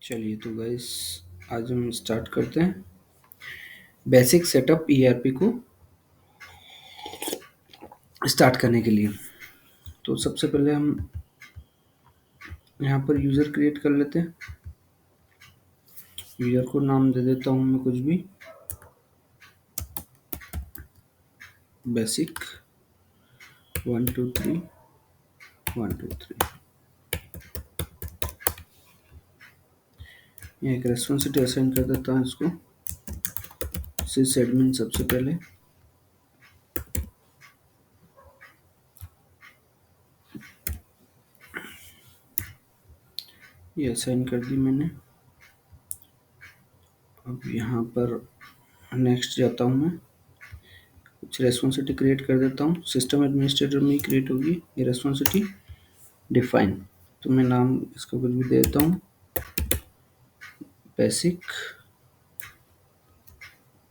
चलिए तो गाइस आज हम स्टार्ट करते हैं बेसिक सेटअप ईआरपी को स्टार्ट करने के लिए। तो सबसे पहले हम यहाँ पर यूज़र क्रिएट कर लेते हैं। यूज़र को नाम दे देता हूँ मैं कुछ भी, बेसिक 123 123। यहाँ एक रेस्पॉन्सिबिलिटी असाइन कर देता हूँ इसको, सिस एडमिन सबसे पहले। ये असाइन कर दी मैंने। अब यहाँ पर नेक्स्ट जाता हूँ मैं, कुछ रेस्पॉन्सिबिलिटी क्रिएट कर देता हूँ। सिस्टम एडमिनिस्ट्रेटर में ही क्रिएट होगी ये रेस्पॉन्सिबिलिटी, डिफाइन। तो मैं नाम इसका कुछ भी दे देता हूँ, बेसिक।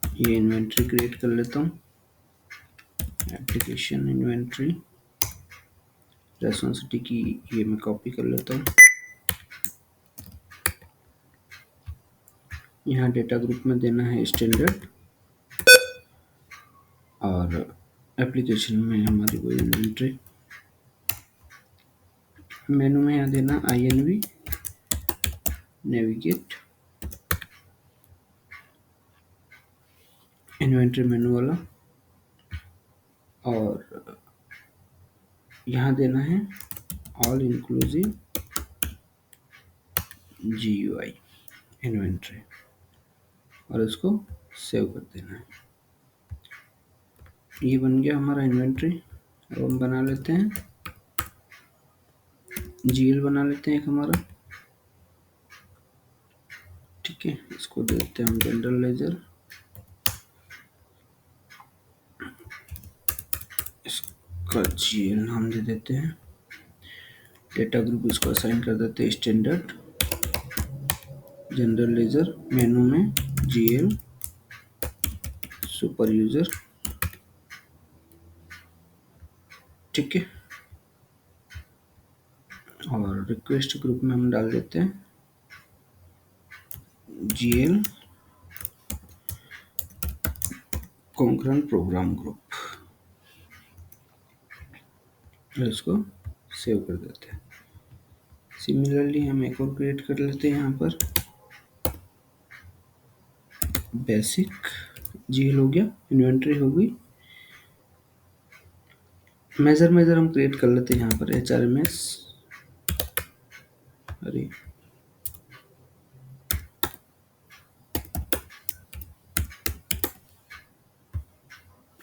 ये इन्वेंट्री क्रिएट कर लेता हूँ, एप्लीकेशन इन्वेंट्री। रेस्पॉन्सिबिलिटी की ये मैं कॉपी कर लेता हूँ। यहाँ डेटा ग्रुप में देना है स्टैंडर्ड, और एप्लीकेशन में हमारी वो इन्वेंट्री। मेनू में यहाँ देना INV नेविगेट, इन्वेंट्री मेनू वाला। और यहाँ देना है ऑल इंक्लूसिव GUI इन्वेंट्री, और इसको सेव कर देना है। ये बन गया हमारा इन्वेंट्री। अब हम बना लेते हैं GL बना लेते हैं एक हमारा, ठीक है। इसको देते हैं हम जनरल लेजर, इसका GL नाम दे देते हैं। डेटा ग्रुप इसको असाइन कर देते हैं स्टैंडर्ड, जनरल लेजर, मेनू में GL, सुपर यूजर, ठीक है। और रिक्वेस्ट ग्रुप में हम डाल देते हैं GL कॉन्करेंट प्रोग्राम ग्रुप, इसको सेव कर देते हैं। सिमिलरली हम एक और क्रिएट कर लेते हैं यहाँ पर, बेसिक GL हो गया, इन्वेंट्री हो गई। मेजर हम क्रिएट कर लेते हैं यहाँ पर HRMS। अरे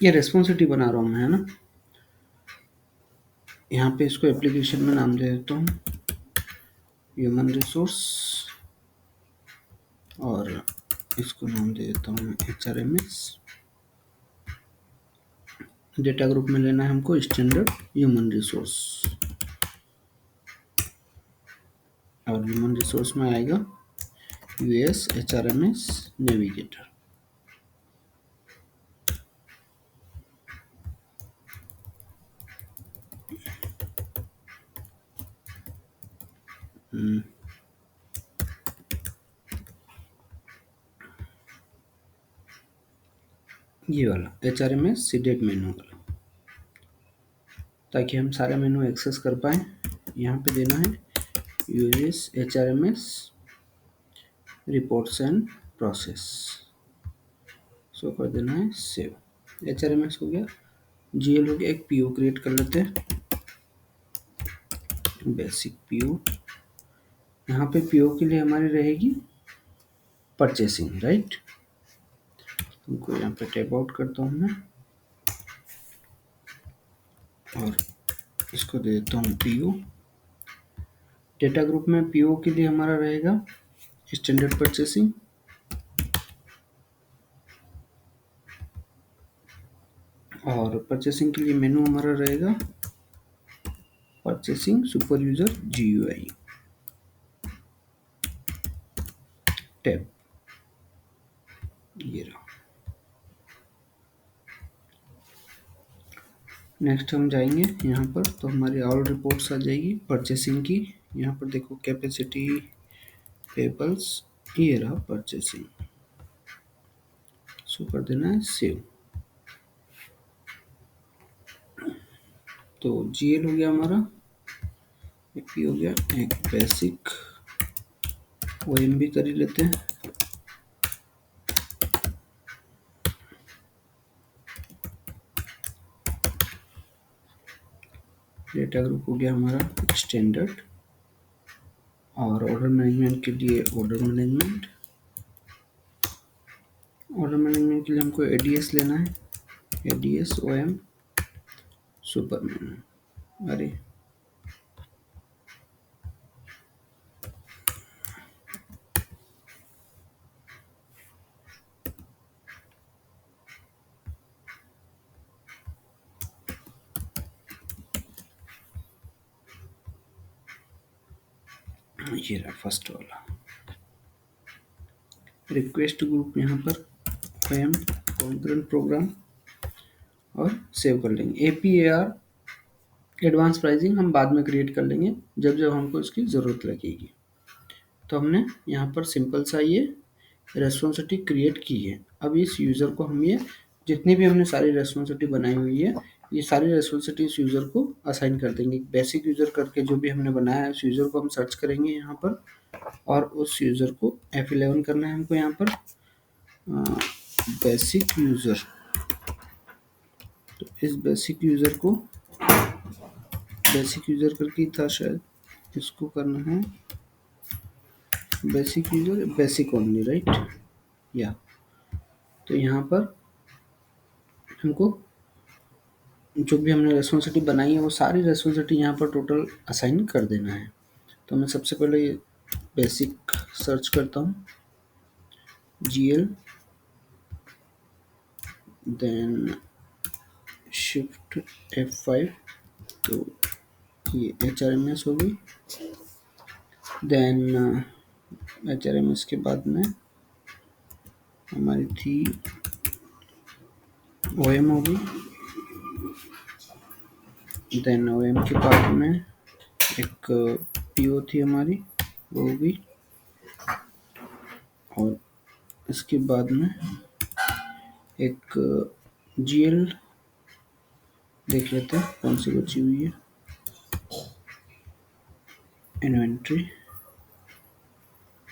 ये रेस्पॉन्सिबिलिटी बना रहा हूँ मैं, है ना। यहाँ पे इसको एप्लीकेशन में नाम दे देता हूँ ह्यूमन रिसोर्स, और इसको नाम दे देता हूँ HRMS। डेटा ग्रुप में लेना है हमको स्टैंडर्ड ह्यूमन रिसोर्स, और ह्यूमन रिसोर्स में आएगा US HRMS नेविगेटर। ये वाला HRMS सीडेड मेनू वाला, ताकि हम सारे मेनू एक्सेस कर पाए। यहाँ पे देना है US HRMS reports and process, so कर देना है सेव। HRMS हो गया, GL हो गया। एक PO क्रिएट कर लेते हैं, बेसिक PO। यहाँ पे PO के लिए हमारी रहेगी परचेसिंग, राइट। उनको यहाँ पे टैब आउट करता हूँ मैं, और इसको दे देता हूँ PO। डेटा ग्रुप में PO के लिए हमारा रहेगा स्टैंडर्ड परचेसिंग, और परचेसिंग के लिए मेनू हमारा रहेगा purchasing super user GUI tab, ये रहा। नेक्स्ट हम जाएंगे यहाँ पर, तो हमारी ऑल रिपोर्ट्स आ जाएगी परचेसिंग की। यहाँ पर देखो कैपेसिटी पेबल्स, ये रहा परचेसिंग। सो कर देना है सेव। तो जीएल हो गया हमारा, एपी हो गया, एक बेसिक ओएम भी कर ही लेते हैं। डेटा ग्रुप हो गया हमारा स्टैंडर्ड, और ऑर्डर मैनेजमेंट के लिए ऑर्डर मैनेजमेंट। ऑर्डर मैनेजमेंट के लिए हमको एडीएस लेना है, एडीएस ओएम सुपरमैन। अरे ये रहा फर्स्ट वाला। रिक्वेस्ट ग्रुप यहाँ पर ओएम कॉन्करेंट प्रोग्राम, और सेव कर लेंगे। एपीएआर एडवांस प्राइसिंग हम बाद में क्रिएट कर लेंगे जब जब हमको इसकी ज़रूरत लगेगी। तो हमने यहाँ पर सिंपल सा ये रेस्पॉन्सिबिलिटी क्रिएट की है। अब इस यूज़र को हम ये जितनी भी हमने सारी रेस्पॉन्सिबिलिटी बनाई हुई है, ये सारी रेस्पॉन्सिबिलिटी इस यूज़र को असाइन कर देंगे। बेसिक यूज़र करके जो भी हमने बनाया है उस यूज़र को हम सर्च करेंगे यहाँ पर, और उस यूज़र को F11 करना है हमको यहाँ पर, बेसिक यूज़र। तो इस बेसिक यूज़र को, बेसिक यूज़र करके ही था शायद, इसको करना है basic user, basic only, right या। तो यहाँ पर हमको जो भी हमने रेस्पॉन्सिबिलिटी बनाई है वो सारी रेस्पॉन्सिबिलिटी यहाँ पर टोटल असाइन कर देना है। तो मैं सबसे पहले ये बेसिक सर्च करता हूँ, GL, देन शिफ्ट F5, तो ये HRMS होगी। देन HRMS के बाद में हमारी थी OM होगी। देन OM के बाद में एक PO थी हमारी, वो होगी। और इसके बाद में एक GL देख लेते हैं कौन सी बची हुई है, इन्वेंट्री।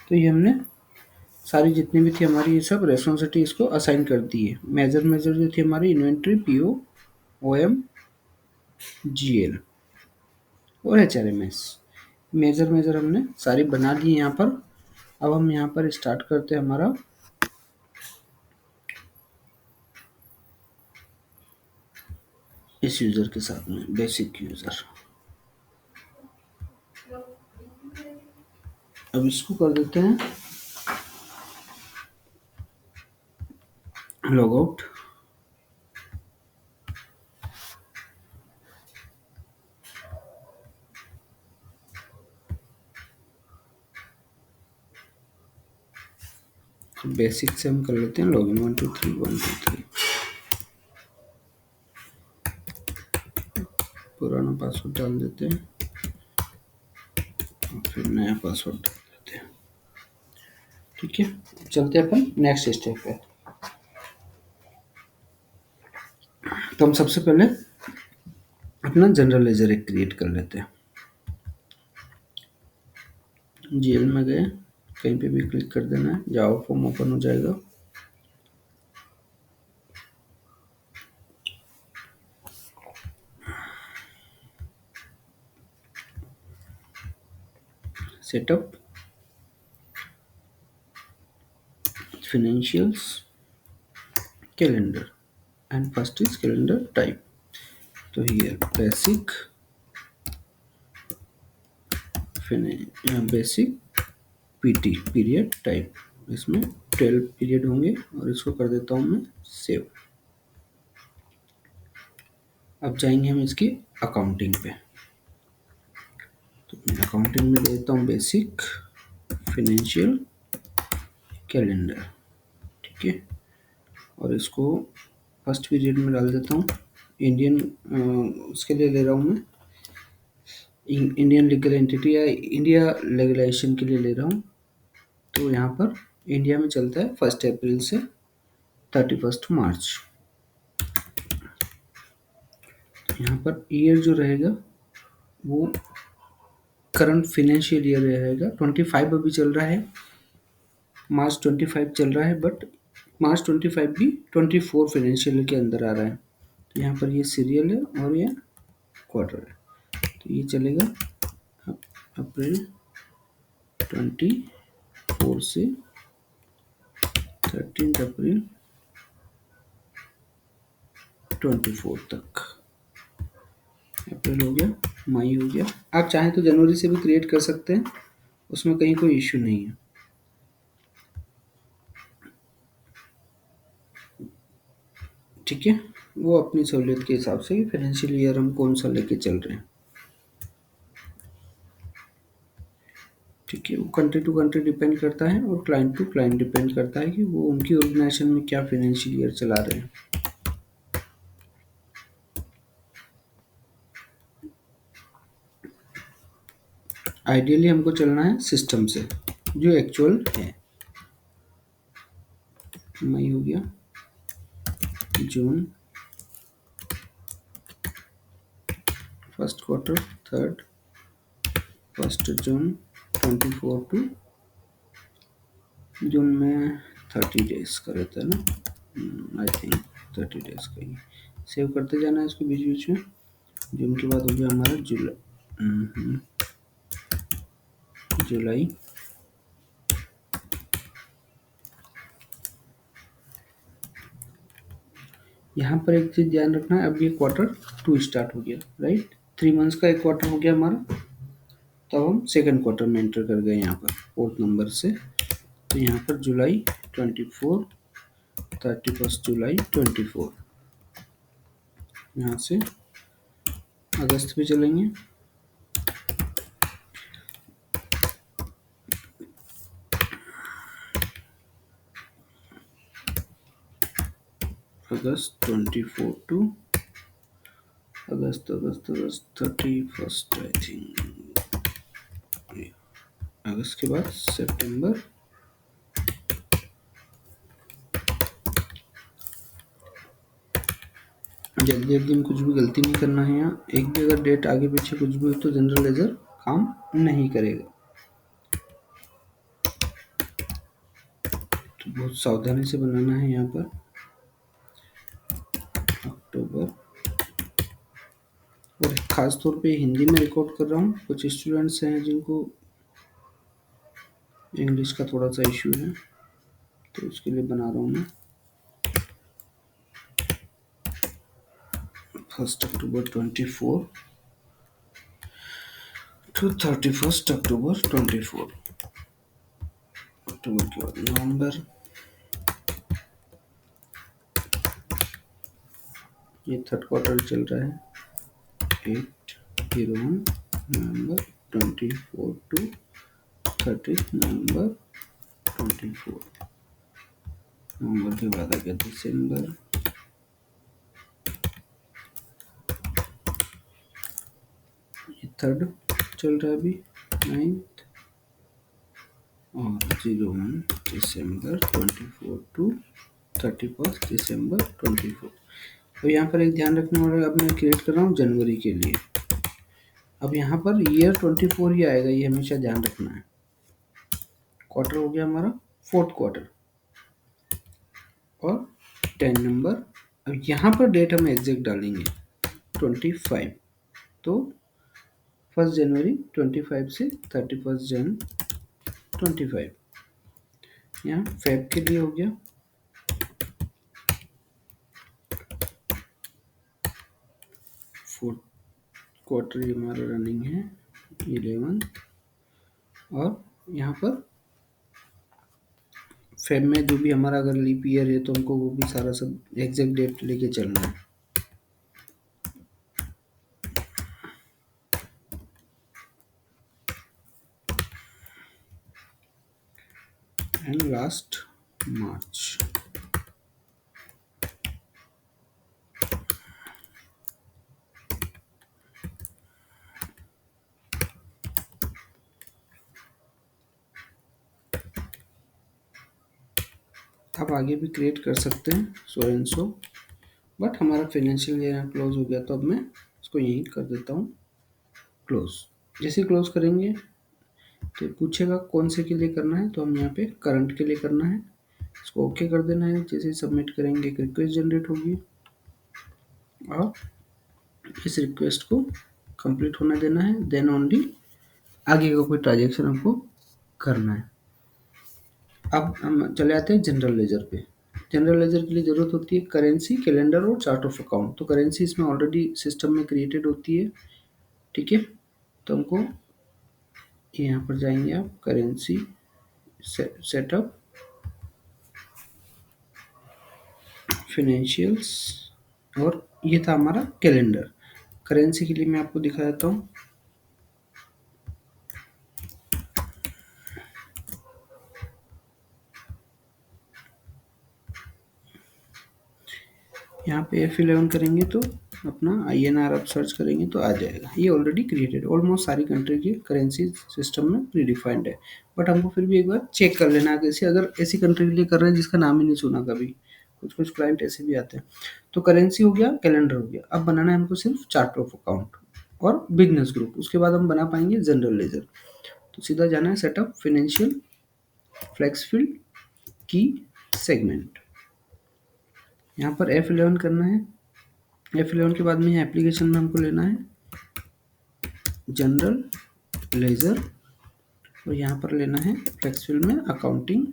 तो ये हमने सारी जितनी भी थी हमारी ये सब रेस्पॉन्सिबिलिटी इसको असाइन कर दी है। मेजर जो थी हमारी इन्वेंट्री, PO, OM, GL और HRMS। मेजर हमने सारी बना ली यहाँ पर। अब हम यहाँ पर स्टार्ट करते हैं हमारा इस यूज़र के साथ में, बेसिक यूज़र। अब इसको कर देते हैं लॉग आउट। बेसिक से हम कर लेते हैं लॉगिन 1 2 3 1 2 3। पुराना पासवर्ड डाल देते हैं और फिर नया पासवर्ड डाल देते हैं। ठीक है, चलते हैं अपन नेक्स्ट स्टेप पे। तो हम सबसे पहले अपना जनरल लेजर एक क्रिएट कर लेते हैं। GL में गए, कहीं पे भी क्लिक कर देना है, जावा फॉर्म ओपन हो जाएगा। Setup, financials, calendar, and first is calendar type. तो here basic basic PT period type, इसमें 12 पीरियड होंगे और इसको कर देता हूँ मैं सेव। अब जाएंगे हम इसकी अकाउंटिंग पे। तो मैं अकाउंटिंग में देता हूँ बेसिक फाइनेंशियल कैलेंडर। ठीक है, और इसको फर्स्ट पीरियड में डाल देता हूँ। इंडियन उसके लिए ले रहा हूँ मैं, इंडियन लीगल एंटिटी या इंडिया लेगलाइजेशन के लिए ले रहा हूँ। तो यहाँ पर इंडिया में चलता है 1 अप्रैल से 31 मार्च। यहाँ पर ईयर जो रहेगा वो करंट फाइनेंशियल ईयर रहेगा। 25 अभी चल रहा है, मार्च 25 चल रहा है, बट मार्च 25 भी 24 फाइनेंशियल के अंदर आ रहा है। तो यहाँ पर ये सीरियल है और ये क्वार्टर है, तो ये चलेगा अप्रैल 24 से 13 अप्रैल 24 तक। अप्रैल हो गया, मई हो गया। आप चाहें तो जनवरी से भी क्रिएट कर सकते हैं, उसमें कहीं कोई इश्यू नहीं है। ठीक है, वो अपनी सहूलियत के हिसाब से फाइनेंशियल ईयर हम कौन सा लेके चल रहे हैं। ठीक है, वो कंट्री टू कंट्री डिपेंड करता है और क्लाइंट टू क्लाइंट डिपेंड करता है कि वो उनकी ऑर्गेनाइजेशन में क्या फाइनेंशियल ईयर चला रहे हैं। आइडियली हमको चलना है सिस्टम से जो एक्चुअल है। मई हो गया, June, first quarter, third, 1 June 24 to June में 30 डेज का रहता है ना, आई थिंक 30 डेज का ही। सेव करते जाना है इसको बीच बीच में। जून के बाद हो गया हमारा जुलाई, जुलाई, यहाँ पर एक चीज ध्यान रखना है, अब ये Q2 स्टार्ट हो गया, राइट। 3 मंथ्स का एक क्वार्टर हो गया हमारा, तब हम सेकंड क्वार्टर में एंटर कर गए यहाँ पर 4th नंबर से। तो यहाँ पर जुलाई 24, 31 जुलाई 24, यहाँ से अगस्त पे चलेंगे। अगस्त 24 टू अगस्त 31 आई थिंक। अगस्त के बाद सितंबर, जल्दी जल्दी में कुछ भी गलती नहीं करना है। यहाँ एक भी अगर डेट आगे पीछे कुछ भी हो तो जनरल लेजर काम नहीं करेगा, तो बहुत सावधानी से बनाना है। यहाँ पर अक्टूबर, और खास तौर पे हिंदी में रिकॉर्ड कर रहा हूँ, कुछ स्टूडेंट्स हैं जिनको इंग्लिश का थोड़ा सा इश्यू है, तो उसके लिए बना रहा हूँ मैं। 1 अक्टूबर 24 टू 31 अक्टूबर 24। अक्टूबर के बाद नवंबर, ये थर्ड क्वार्टर चल रहा है, 8/01 नवंबर 24 टू 30 नवंबर 24। नवंबर के बाद आ गया दिसंबर, ये थर्ड चल रहा है अभी, 9th, और 01 दिसंबर 24 टू 31 दिसंबर 24। तो यहाँ पर एक ध्यान रखने वाला, अब मैं क्रिएट कर रहा हूँ जनवरी के लिए। अब यहाँ पर ईयर 24 ही आएगा, ये हमेशा ध्यान रखना है। क्वार्टर हो गया हमारा 4th क्वार्टर और 10 नंबर। अब यहाँ पर डेट हम एग्जैक्ट डालेंगे 25, तो 1 जनवरी 25 से 31 जन 25। यहाँ फेब के लिए हो गया, फोर्थ क्वार्टर हमारा रनिंग है 11, और यहाँ पर फेब में जो भी हमारा अगर लीप ईयर है तो हमको वो भी सारा सब एग्जैक्ट डेट लेके चलना है। एंड लास्ट मार्च। आप आगे भी क्रिएट कर सकते हैं सो एंड सो, बट हमारा फाइनेंशियल ईयर क्लोज हो गया तो अब मैं इसको यहीं कर देता हूँ क्लोज। जैसे क्लोज करेंगे तो पूछेगा कौन से के लिए करना है, तो हम यहाँ पे करंट के लिए करना है, इसको ओके कर देना है। जैसे सबमिट करेंगे एक रिक्वेस्ट जनरेट होगी और इस रिक्वेस्ट को कंप्लीट होने देना है, देन ओनली आगे का कोई ट्रांजेक्शन हमको करना है। अब हम चले आते हैं जनरल लेजर पे। जनरल लेजर के लिए जरूरत होती है करेंसी, कैलेंडर और चार्ट ऑफ अकाउंट। तो करेंसी इसमें ऑलरेडी सिस्टम में क्रिएटेड होती है, ठीक है। तो हमको यहाँ पर जाएंगे आप करेंसी सेटअप फाइनेंशियल्स, और ये था हमारा कैलेंडर। करेंसी के लिए मैं आपको दिखा देता हूँ। यहाँ पे F11 करेंगे तो अपना INR आप सर्च करेंगे तो आ जाएगा। ये ऑलरेडी क्रिएटेड, ऑलमोस्ट सारी कंट्री की करेंसी सिस्टम में प्रीडिफाइंड है, बट हमको फिर भी एक बार चेक कर लेना है कैसे, अगर ऐसी कंट्री के लिए कर रहे हैं जिसका नाम ही नहीं सुना कभी, कुछ कुछ क्लाइंट ऐसे भी आते हैं। तो करेंसी हो गया, कैलेंडर हो गया, अब बनाना है हमको सिर्फ चार्ट ऑफ अकाउंट और बिजनेस ग्रुप। उसके बाद हम बना पाएंगे जनरल लेजर। तो सीधा जाना है सेटअप फाइनेंशियल फ्लेक्सफील्ड की सेगमेंट, यहाँ पर F11 करना है। F11 के बाद में यहाँ एप्लीकेशन में हमको लेना है जनरल लेजर, और यहाँ पर लेना है फ्लेक्सफील्ड में अकाउंटिंग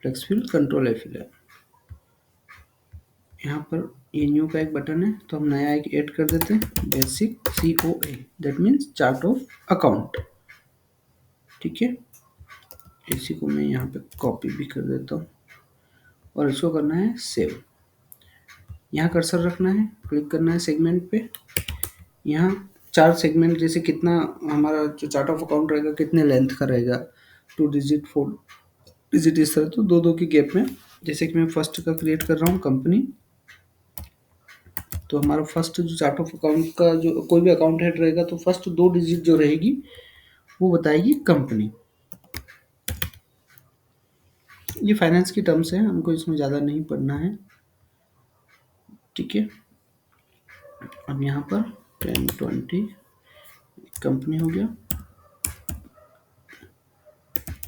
फ्लेक्सफील्ड कंट्रोल F11। यहाँ पर ये न्यू का एक बटन है तो हम नया एक ऐड कर देते हैं, basic COA, that means chart of account, ठीक है। इसी को मैं यहाँ पे कॉपी भी कर देता हूँ और इसको करना है सेव। यहाँ कर्सर रखना है, क्लिक करना है सेगमेंट पे। यहाँ 4 सेगमेंट, जैसे कितना हमारा जो चार्ट ऑफ अकाउंट रहेगा कितने लेंथ का रहेगा, 2 डिजिट 4 डिजिट इस तरह, तो 2-2 की गैप में। जैसे कि मैं फर्स्ट का क्रिएट कर रहा हूँ कंपनी, तो हमारा फर्स्ट जो चार्ट ऑफ अकाउंट का जो कोई भी अकाउंट हेड रहेगा तो फर्स्ट 2 डिजिट जो रहेगी वो बताएगी कंपनी। ये फाइनेंस की टर्म्स है, हमको इसमें ज़्यादा नहीं पढ़ना है, ठीक है। अब यहाँ पर 10-20 कंपनी हो गया,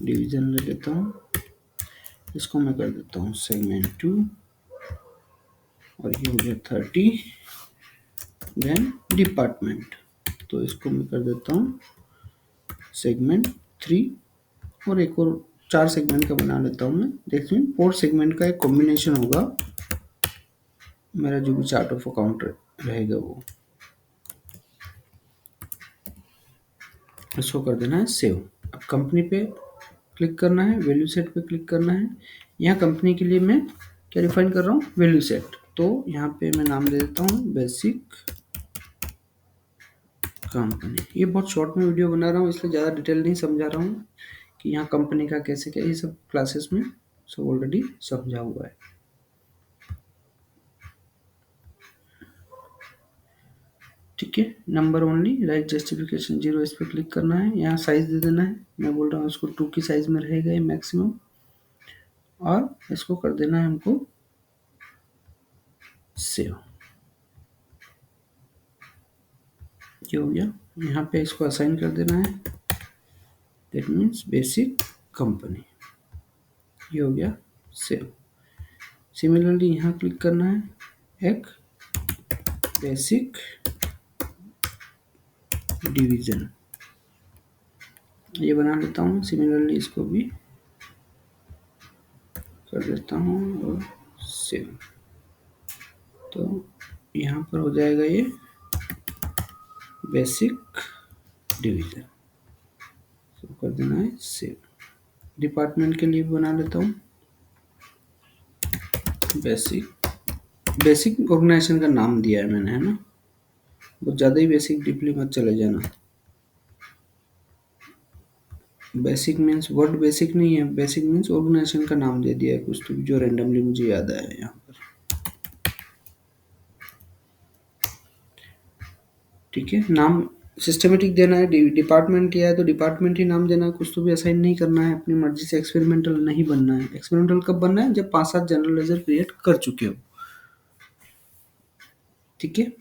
डिवीजन ले लेता हूँ, इसको मैं कर देता हूँ सेगमेंट 2, और ये हो गया 30। देन डिपार्टमेंट, तो इसको मैं कर देता हूँ सेगमेंट 3, और एक और 4 सेगमेंट का बना लेता हूँ मैं। देखिए 4 सेगमेंट का एक कॉम्बिनेशन होगा मेरा जो भी चार्ट ऑफ अकाउंट रहेगा वो। इसको कर देना है सेव। अब कंपनी पे क्लिक करना है, वैल्यू सेट पे क्लिक करना है। यहाँ कंपनी के लिए मैं क्या डिफाइन कर रहा हूँ, वैल्यू सेट। तो यहाँ पे मैं नाम दे देता हूँ बेसिक कंपनी। ये बहुत शॉर्ट में वीडियो बना रहा हूँ इसलिए ज़्यादा डिटेल नहीं समझा रहा हूँ कि यहाँ कंपनी का कैसे क्या, ये सब क्लासेस में सब ऑलरेडी समझा हुआ है, ठीक है। नंबर ओनली राइट जस्टिफिकेशन 0, इस पर क्लिक करना है। यहाँ साइज दे देना है, मैं बोल रहा हूँ इसको 2 की साइज में रहेगा ये मैक्सिमम, और इसको कर देना है हमको सेव। ये हो गया। यहाँ पे इसको असाइन कर देना है, दैट मीन्स बेसिक कंपनी। ये हो गया सेव। सिमिलरली यहाँ क्लिक करना है एक बेसिक डिवीजन, ये बना लेता हूँ। सिमिलरली इसको भी कर देता हूँ और सेव। तो यहाँ पर हो जाएगा ये बेसिक डिवीजन, तो कर देना है सेव। डिपार्टमेंट के लिए बना लेता हूँ बेसिक। बेसिक ऑर्गेनाइजेशन का नाम दिया है मैंने, है ना, बहुत ज़्यादा ही बेसिक डीपली मत चले जाना। बेसिक मीन्स वर्ड बेसिक नहीं है, बेसिक मीन्स ऑर्गेनाइजेशन का नाम दे दिया है कुछ तो, जो रेंडमली मुझे याद आया है यहाँ पर, ठीक है। नाम सिस्टमेटिक देना है, डिपार्टमेंट किया है तो डिपार्टमेंट ही नाम देना है, कुछ तो भी असाइन नहीं करना है, अपनी मर्जी से एक्सपेरिमेंटल नहीं बनना है। एक्सपेरिमेंटल कब बनना है, जब 5-7 जनरल लेजर क्रिएट कर चुके हो। ठीक है।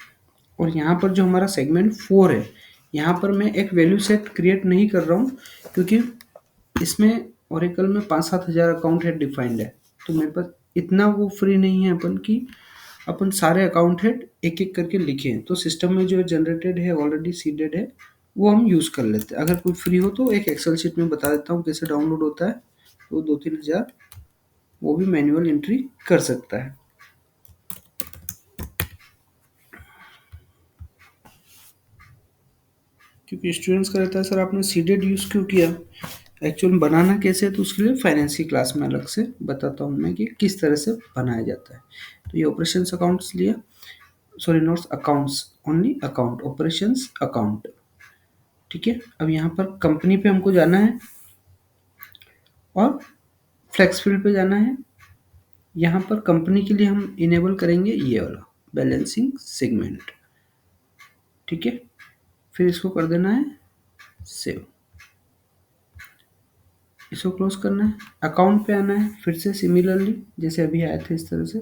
और यहाँ पर जो हमारा सेगमेंट 4 है, यहाँ पर मैं एक वैल्यू सेट क्रिएट नहीं कर रहा हूँ, क्योंकि इसमें ओरेकल में 5-7 हज़ार अकाउंट हेड डिफाइंड है, तो मेरे पास इतना वो फ्री नहीं है अपन की अपन सारे अकाउंट हेड एक एक करके लिखें। तो सिस्टम में जो जनरेटेड है ऑलरेडी सीडेड है, वो हम यूज़ कर लेते हैं। अगर कोई फ्री हो तो एक एक्सेल शीट में बता देता हूँ कैसे डाउनलोड होता है, तो 2-3 हज़ार वो भी मैनुअल एंट्री कर सकता है। क्योंकि स्टूडेंट्स का रहता है सर आपने सीडेड यूज़ क्यों किया, एक्चुअल में बनाना कैसे है, तो उसके लिए फाइनेंस की क्लास में अलग से बताता हूँ मैं कि किस तरह से बनाया जाता है। तो ये ऑपरेशंस अकाउंट्स लिया, sorry not accounts, only account, operations account. ठीक है। अब यहाँ पर कंपनी पे हमको जाना है और फ्लेक्स फील्ड पे जाना है। यहाँ पर कंपनी के लिए हम इनेबल करेंगे ये वाला बैलेंसिंग सेगमेंट। ठीक है। फिर इसको कर देना है सेव, इसको क्लोज करना है, अकाउंट पे आना है, फिर से सिमिलरली जैसे अभी आए थे इस तरह से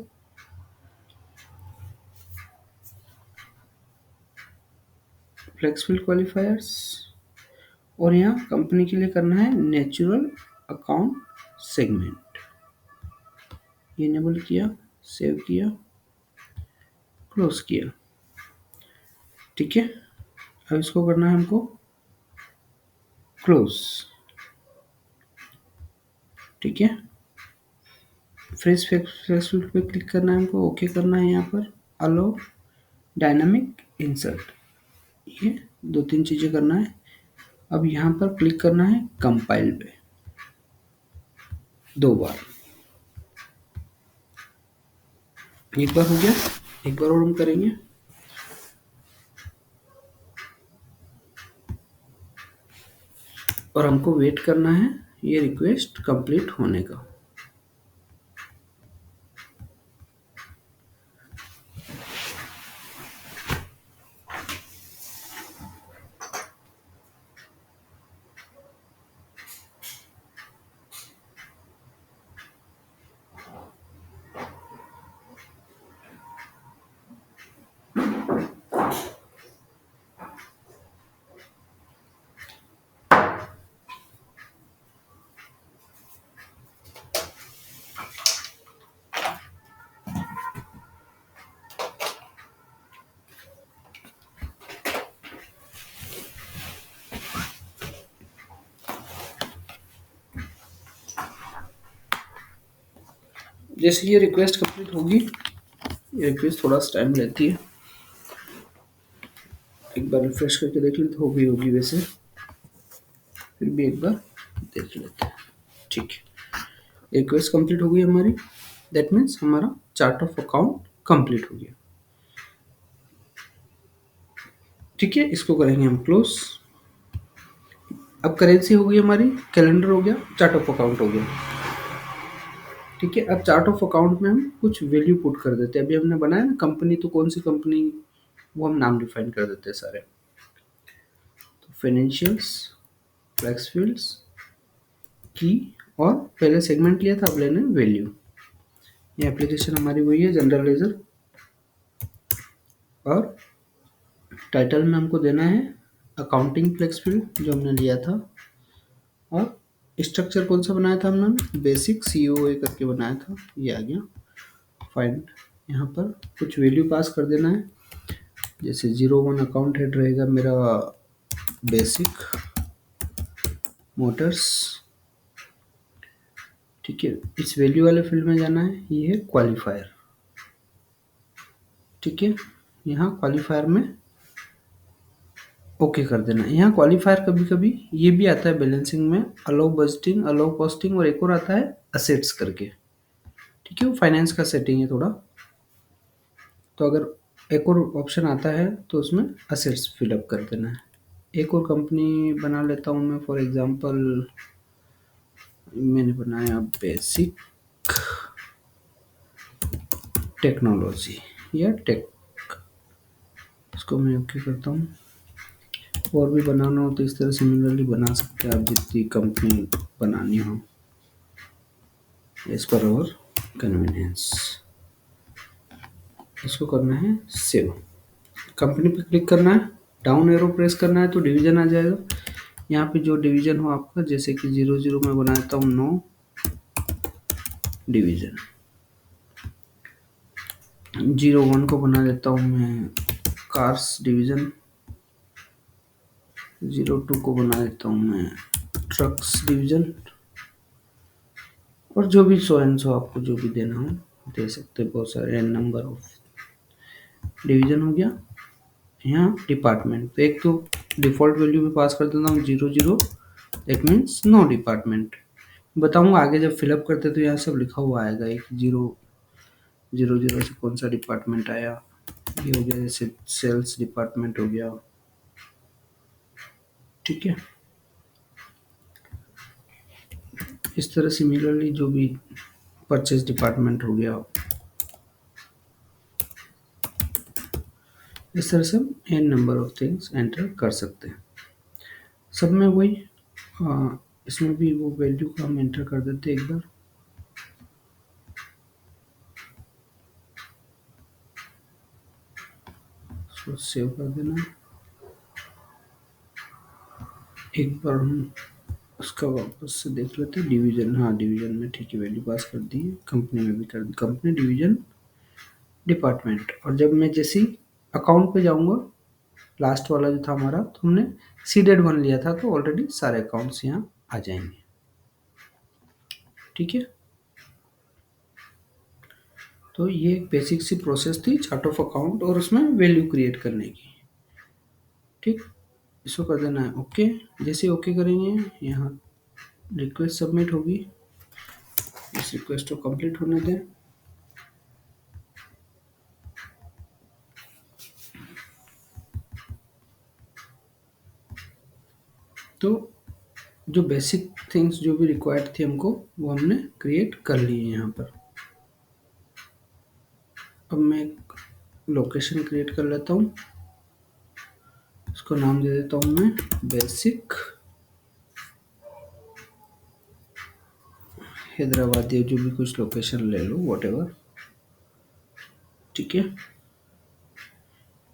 फ्लेक्स फील्ड क्वालिफायर्स, और यहाँ कंपनी के लिए करना है नेचुरल अकाउंट सेगमेंट। ये इनेबल किया, सेव किया, क्लोज किया। ठीक है। अब इसको करना है हमको क्लोज। ठीक है। फ्रेश फ्लेक्स फील्ड पे क्लिक करना है हमको, ओके करना है, यहाँ पर अलो डायनामिक इंसर्ट, ये 2-3 चीज़ें करना है। अब यहाँ पर क्लिक करना है कंपाइल पे 2 बार, एक बार हो गया, एक बार और हम करेंगे। और हमको वेट करना है ये रिक्वेस्ट कंप्लीट होने का। जैसे ये रिक्वेस्ट कंप्लीट होगी, ये रिक्वेस्ट थोड़ा सा टाइम लेती है, एक बार रिफ्रेश करके देख लेते, हो गई होगी वैसे, फिर भी एक बार देख लेते हैं। ठीक है। रिक्वेस्ट कंप्लीट हो गई हमारी, दैट मीन्स हमारा चार्ट ऑफ अकाउंट कंप्लीट हो गया। ठीक है। इसको करेंगे हम क्लोज। अब करेंसी हो गई हमारी, कैलेंडर हो गया, चार्ट ऑफ अकाउंट हो गया। ठीक है। अब चार्ट ऑफ अकाउंट में हम कुछ वैल्यू पुट कर देते हैं। अभी हमने बनाया ना कंपनी, तो कौन सी कंपनी, वो हम नाम डिफाइन कर देते हैं सारे। तो फाइनेंशियल्स, फ्लेक्स फील्ड्स, की, और पहले सेगमेंट लिया था, अब लेना है वैल्यू। ये एप्लीकेशन हमारी वही है जनरल लेजर, और टाइटल में हमको देना है अकाउंटिंग फ्लेक्स फील्ड जो हमने लिया था, और स्ट्रक्चर कौन सा बनाया था हमने, बेसिक COA करके बनाया था, ये आ गया। फाइंड, यहाँ पर कुछ वैल्यू पास कर देना है, जैसे 01 अकाउंट हेड रहेगा मेरा बेसिक मोटर्स। ठीक है। इस वैल्यू वाले फील्ड में जाना है, ये है क्वालिफायर। ठीक है। यहाँ क्वालिफायर में ओके कर देना है। यहाँ क्वालिफायर कभी कभी ये भी आता है बैलेंसिंग में, अलाउ बजटिंग, अलाउ कॉस्टिंग, और एक और आता है असेट्स करके। ठीक है। वो फाइनेंस का सेटिंग है थोड़ा, तो अगर एक और ऑप्शन आता है तो उसमें असेट्स फिलअप कर देना है। एक और कंपनी बना लेता हूँ मैं, फॉर एग्जांपल मैंने बनाया बेसिक टेक्नोलॉजी या टेक, इसको मैं ओके करता हूँ, और भी बनाना हो तो इस तरह सिमिलरली बना सकते हैं आप, जितनी कंपनी बनानी हो एज पर और कन्वीनियंस। इसको करना है सेव। कंपनी पे क्लिक करना है, डाउन एरो प्रेस करना है तो डिवीजन आ जाएगा। यहाँ पे जो डिवीजन हो आपका, जैसे कि 00 में बना देता हूँ नो डिवीजन, 01 को बना देता हूँ मैं कार्स डिवीजन, 02 को बना देता हूँ मैं ट्रक्स डिवीजन, और जो भी सो एंड सो आपको जो भी देना हो दे सकते हैं। बहुत सारे एन नंबर ऑफ डिवीजन हो गया। यहाँ डिपार्टमेंट तो एक तो डिफ़ॉल्ट वैल्यू भी पास कर देता हूँ 00, दैट मीन्स नो डिपार्टमेंट। बताऊंगा आगे जब फिलअप करते तो यहाँ सब लिखा हुआ आएगा, एक 000 से कौन सा डिपार्टमेंट आया, ये हो गया जैसे सेल्स डिपार्टमेंट हो गया, ठीक है। इस तरह सिमिलरली जो भी परचेज डिपार्टमेंट हो गया, इस तरह से हम n number of things enter कर सकते हैं। सब में वही इसमें भी वो वैल्यू को हम एंटर कर देते हैं एक बार। इसको सेव कर देना। एक बार हम उसका वापस से देख लेते हैं। डिवीजन, हाँ डिवीजन में ठीक है वैल्यू पास कर दी है, कंपनी में भी कर दी, कंपनी डिवीजन डिपार्टमेंट। और जब मैं जैसे अकाउंट पे जाऊंगा, लास्ट वाला जो था हमारा, तो हमने सीडेड वन लिया था तो ऑलरेडी सारे अकाउंट्स यहाँ आ जाएंगे, ठीक है। तो ये एक बेसिक सी प्रोसेस थी चार्ट ऑफ अकाउंट और उसमें वैल्यू क्रिएट करने की, ठीक। इसको कर देना है ओके। जैसे ओके करेंगे यहाँ रिक्वेस्ट सबमिट होगी, इस रिक्वेस्ट को कंप्लीट होने दें। तो जो बेसिक थिंग्स जो भी रिक्वायर्ड थी हमको वो हमने क्रिएट कर लिए यहाँ पर। अब मैं एक लोकेशन क्रिएट कर लेता हूँ, इसको नाम दे देता हूँ मैं बेसिक हैदराबाद, या जो भी कुछ लोकेशन ले लो व्हाटएवर, ठीक है।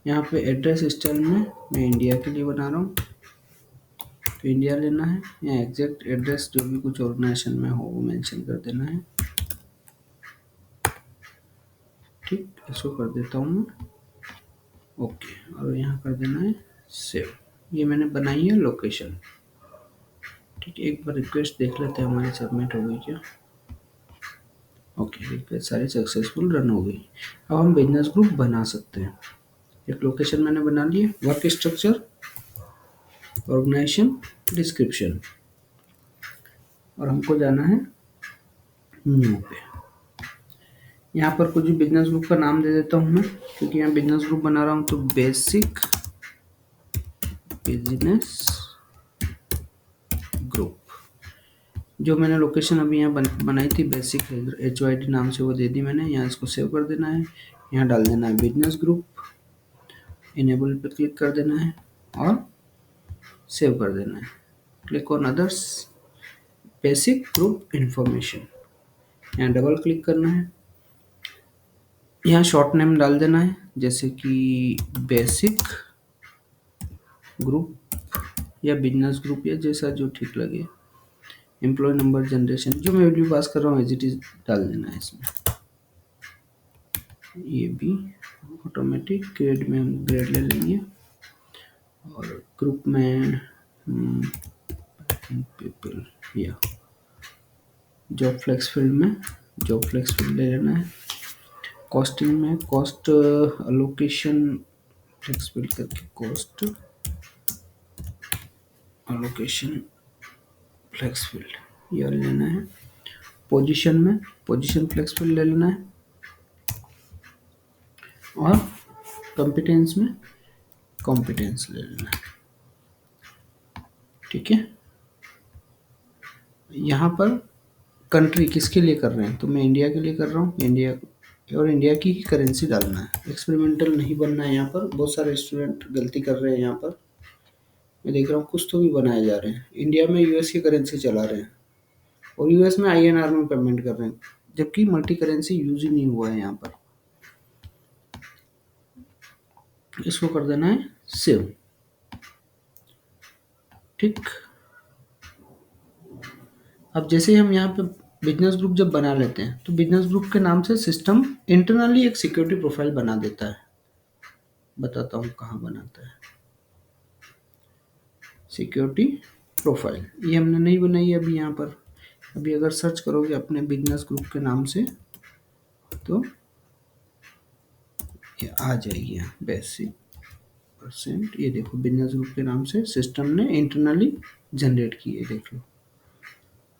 यहाँ पे एड्रेस स्टाइल में मैं इंडिया के लिए बना रहा हूँ तो इंडिया लेना है। यहाँ एग्जैक्ट एड्रेस जो भी कुछ ऑर्गेनाइजेशन में हो वो मेंशन कर देना है, ठीक। इसको कर देता हूँ मैं ओके, और यहाँ कर देना है सेव। ये मैंने बनाई है लोकेशन, ठीक है। एक बार रिक्वेस्ट देख लेते हैं हमारी सबमिट हो गई क्या। ओके, रिक्वेस्ट सारी सक्सेसफुल रन हो गई। अब हम बिजनेस ग्रुप बना सकते हैं। एक लोकेशन मैंने बना ली है, वर्क स्ट्रक्चर, ऑर्गेनाइजेशन, डिस्क्रिप्शन, और हमको जाना है न्यू पे। यहाँ पर कुछ भी बिजनेस ग्रुप का नाम दे देता हूँ मैं, क्योंकि यहाँ बिजनेस ग्रुप बना रहा हूँ। तो बेसिक बिजनेस ग्रुप, जो मैंने लोकेशन अभी यहाँ बनाई थी बेसिक HYD नाम से, वो दे दी मैंने। यहाँ इसको सेव कर देना है, यहाँ डाल देना है बिजनेस ग्रुप, इनेबल पर क्लिक कर देना है और सेव कर देना है। Click on others, basic group information, यहाँ डबल क्लिक करना है। यहाँ शॉर्ट नेम डाल देना है, जैसे कि बेसिक ग्रुप या बिजनेस ग्रुप, या जैसा जो ठीक लगे। एम्प्लॉय नंबर जनरेशन, जो मैं वैल्यू पास कर रहा हूँ एज इट इज डाल देना है इसमें। ये भी ऑटोमेटिक, ग्रेड में हम ग्रेड ले लेंगे, और ग्रुप में पीपल, या जॉब फ्लेक्स फील्ड में जॉब फ्लेक्स फील्ड ले लेना है। कॉस्टिंग में कॉस्ट अलोकेशन फ्लेक्स फील्ड करके कॉस्ट अलोकेशन फ्लेक्स फील्ड ये लेना है। पोजीशन में पोजीशन फ्लेक्स फील्ड ले लेना है, और कॉम्पिटेंस में कॉम्पिटेंस ले लेना है, ठीक है। यहाँ पर कंट्री किसके लिए कर रहे हैं, तो मैं इंडिया के लिए कर रहा हूँ। इंडिया, और इंडिया की ही करेंसी डालना है, एक्सपेरिमेंटल नहीं बनना है। यहाँ पर बहुत सारे स्टूडेंट गलती कर रहे हैं यहाँ पर, मैं देख रहा हूँ कुछ तो भी बनाए जा रहे हैं। इंडिया में यूएस की करेंसी चला रहे हैं और यूएस में आईएनआर में पेमेंट कर रहे हैं, जबकि मल्टी करेंसी यूज ही नहीं हुआ है यहाँ पर। इसको कर देना है सेव। ठीक। अब जैसे हम यहाँ पे बिजनेस ग्रुप जब बना लेते हैं तो बिजनेस ग्रुप के नाम से सिस्टम इंटरनली एक सिक्योरिटी प्रोफाइल बना देता है। बताता हूँ कहाँ बनाता है। सिक्योरिटी प्रोफाइल ये हमने नहीं बनाई है अभी यहाँ पर। अभी अगर सर्च करोगे अपने बिजनेस ग्रुप के नाम से तो ये आ जाएगी यहाँ बेसिक परसेंट। ये देखो बिजनेस ग्रुप के नाम से सिस्टम ने इंटरनली जनरेट की है, देख लो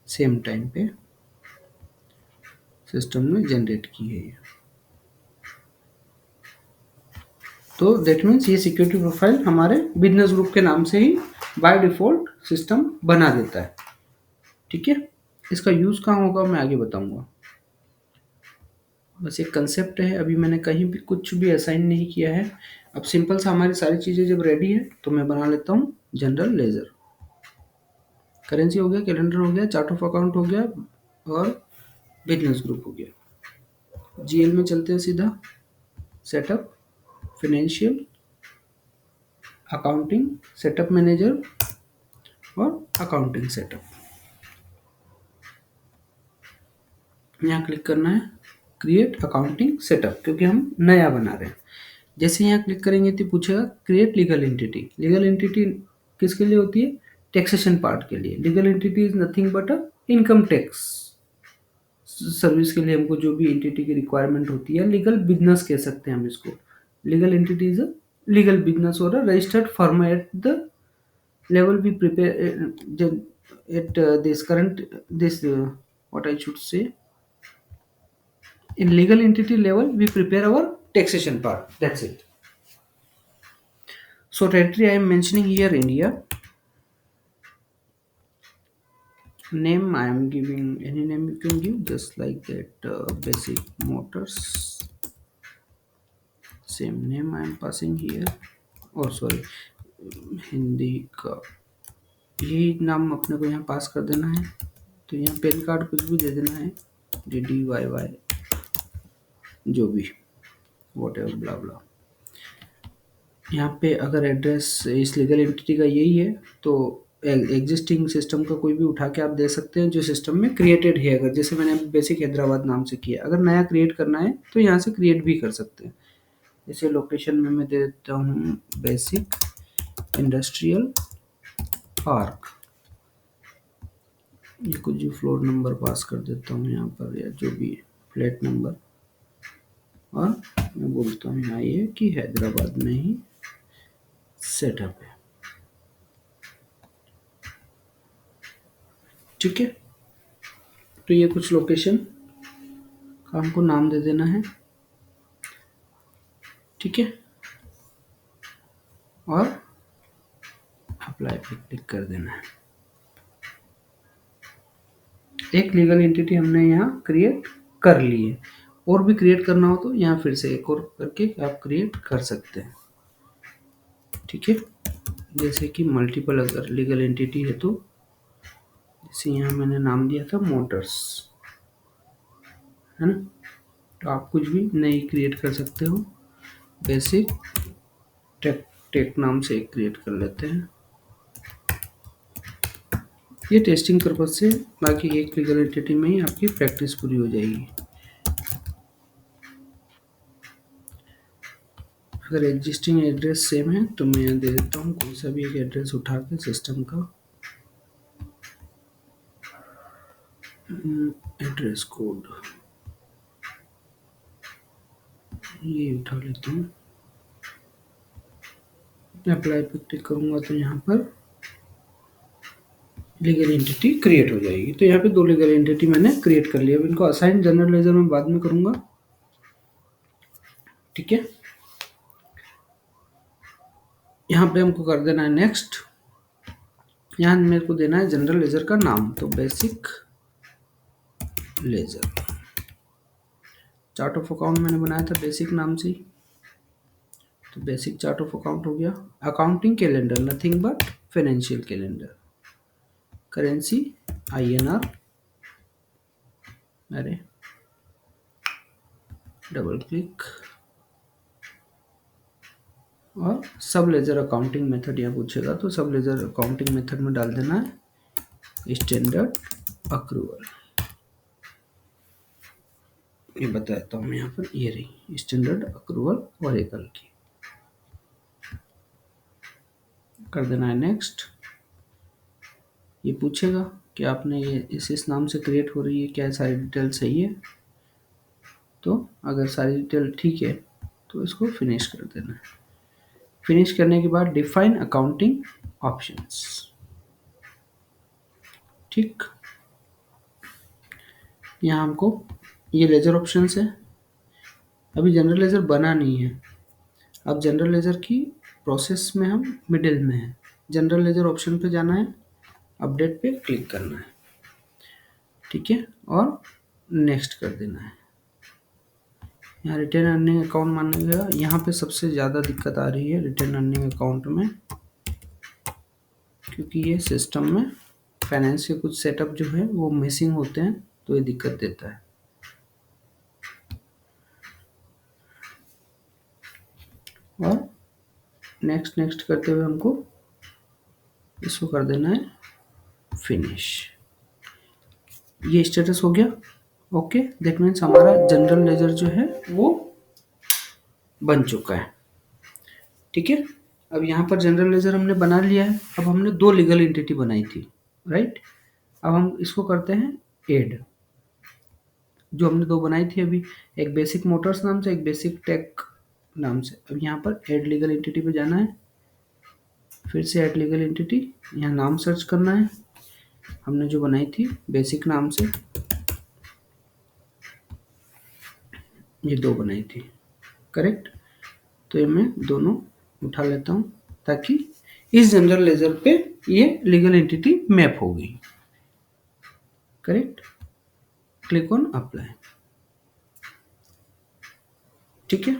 सेम टाइम पे सिस्टम ने जनरेट की है ये। तो दैट मीन्स ये सिक्योरिटी प्रोफाइल हमारे बिजनेस ग्रुप के नाम से ही बाय डिफॉल्ट सिस्टम बना देता है। ठीक है। इसका यूज कहाँ होगा मैं आगे बताऊंगा। बस एक कंसेप्ट है, अभी मैंने कहीं भी कुछ भी असाइन नहीं किया है। अब सिंपल सा हमारी सारी चीज़ें जब रेडी है तो मैं बना लेता हूँ जनरल लेजर। करेंसी हो गया, कैलेंडर हो गया, चार्ट ऑफ अकाउंट हो गया और बिजनेस ग्रुप हो गया। जीएल में चलते हैं सीधा। Setup, financial, accounting, setup manager और अकाउंटिंग सेटअप। यहाँ क्लिक करना है क्रिएट अकाउंटिंग सेटअप, क्योंकि हम नया बना रहे हैं। जैसे यहाँ क्लिक करेंगे तो पूछेगा create legal entity. Legal entity किसके लिए होती है? टैक्सेशन पार्ट के लिए। Legal entity is nothing but a income tax service के लिए हमको जो भी एंटिटी की रिक्वायरमेंट होती है, लीगल बिजनेस कह सकते हैं हम इसको। Legal entity is a legal business और a registered firm at the level we prepare at this current this what I should say, in legal entity level we prepare our taxation part, that's it. So territory I am mentioning here India. Name I am giving any name you can give, just like that, basic motors, same name I am passing here. Oh sorry, Hindi का यही नाम अपने को यहाँ पास कर देना है। तो यहाँ पैन कार्ड कुछ भी दे देना है, DDYY जो भी वॉट एवर ब्ला ब्ला। यहाँ पे अगर एड्रेस इस लीगल एंटिटी का यही है तो एग्जिस्टिंग सिस्टम का कोई भी उठा के आप दे सकते हैं जो सिस्टम में क्रिएटेड है। अगर जैसे मैंने बेसिक हैदराबाद नाम से किया, अगर नया क्रिएट करना है तो यहाँ से क्रिएट भी कर सकते हैं। जैसे लोकेशन में मैं दे देता हूँ बेसिक इंडस्ट्रियल पार्क। ये कुछ भी फ्लोर नंबर पास कर देता हूँ यहाँ पर, या जो भी फ्लैट नंबर, और मैं बोलता हूँ यहाँ ये कि हैदराबाद में ही सेटअप है। ठीक है। तो ये कुछ लोकेशन का हमको नाम दे देना है। ठीक है। और अप्लाई पे क्लिक कर देना है। एक लीगल एंटिटी हमने यहाँ क्रिएट कर ली है। और भी क्रिएट करना हो तो यहाँ फिर से एक और करके आप क्रिएट कर सकते हैं। ठीक है। जैसे कि मल्टीपल अगर लीगल एंटिटी है तो जैसे यहाँ मैंने नाम दिया था मोटर्स, है ना। तो आप कुछ भी नई क्रिएट कर सकते हो। बेसिक टेक नाम से एक क्रिएट कर लेते हैं। ये टेस्टिंग पर्पज से, बाकी एक लीगल एंटिटी में ही आपकी प्रैक्टिस पूरी हो जाएगी। अगर एग्जिस्टिंग एड्रेस सेम है तो मैं यहाँ दे देता हूँ कोई सा भी एक एड्रेस उठा के सिस्टम का एड्रेस कोड ये उठा लेता हूँ। अप्लाई पे क्लिक करूँगा तो यहाँ पर लीगल एंटिटी क्रिएट हो जाएगी। तो यहाँ पे 2 लीगल एंटिटी मैंने क्रिएट कर लिया। अब इनको असाइन जनरल लेजर में बाद में करूँगा। ठीक है। यहाँ पे हमको कर देना है नेक्स्ट। यहाँ मेरे को देना है जनरल लेजर का नाम, तो basic ledger. Chart of account मैंने बनाया था बेसिक नाम से, तो बेसिक चार्ट ऑफ अकाउंट हो गया। Accounting calendar nothing but financial calendar, currency INR, अरे डबल क्लिक, और सब लेजर अकाउंटिंग मेथड यहाँ पूछेगा तो सब लेजर अकाउंटिंग मेथड में डाल देना है स्टैंडर्ड अक्रूवल। ये बताता हूँ मैं यहाँ पर, ये रही स्टैंडर्ड अक्रूवल ओरेकल की, कर देना है नेक्स्ट। ये पूछेगा कि आपने ये इस नाम से क्रिएट हो रही है, क्या सारी डिटेल सही है, तो अगर सारी डिटेल ठीक है तो इसको फिनिश कर देना है। फिनिश करने के बाद डिफाइन अकाउंटिंग ऑप्शंस, ठीक। यहाँ हमको ये लेजर ऑप्शंस है, अभी जनरल लेजर बना नहीं है, अब जनरल लेजर की प्रोसेस में हम मिडिल में हैं। जनरल लेजर ऑप्शन पे जाना है, अपडेट पे क्लिक करना है, ठीक है, और नेक्स्ट कर देना है। यहाँ रिटेन अर्निंग अकाउंट मानेगा, यहाँ पे सबसे ज़्यादा दिक्कत आ रही है रिटेन अर्निंग अकाउंट में, क्योंकि ये सिस्टम में फाइनेंस के कुछ सेटअप जो है वो मिसिंग होते हैं, तो ये दिक्कत देता है। और नेक्स्ट नेक्स्ट करते हुए हमको इसको कर देना है फिनिश। ये स्टेटस हो गया, ओके। दैट मीन्स हमारा जनरल लेजर जो है वो बन चुका है, ठीक है। अब यहाँ पर जनरल लेजर हमने बना लिया है, अब हमने दो लीगल एंटिटी बनाई थी, राइट। अब हम इसको करते हैं ऐड, जो हमने दो बनाई थी अभी, एक बेसिक मोटर्स नाम से, एक बेसिक टेक नाम से। अब यहाँ पर ऐड लीगल एंटिटी पे जाना है, फिर से ऐड लीगल एंटिटी, यहाँ नाम सर्च करना है, हमने जो बनाई थी बेसिक नाम से, ये दो बनाई थी, करेक्ट। तो ये मैं दोनों उठा लेता हूँ ताकि इस जनरल लेजर पे ये लीगल एंटिटी मैप होगी, करेक्ट। क्लिक ऑन अप्लाई, ठीक है,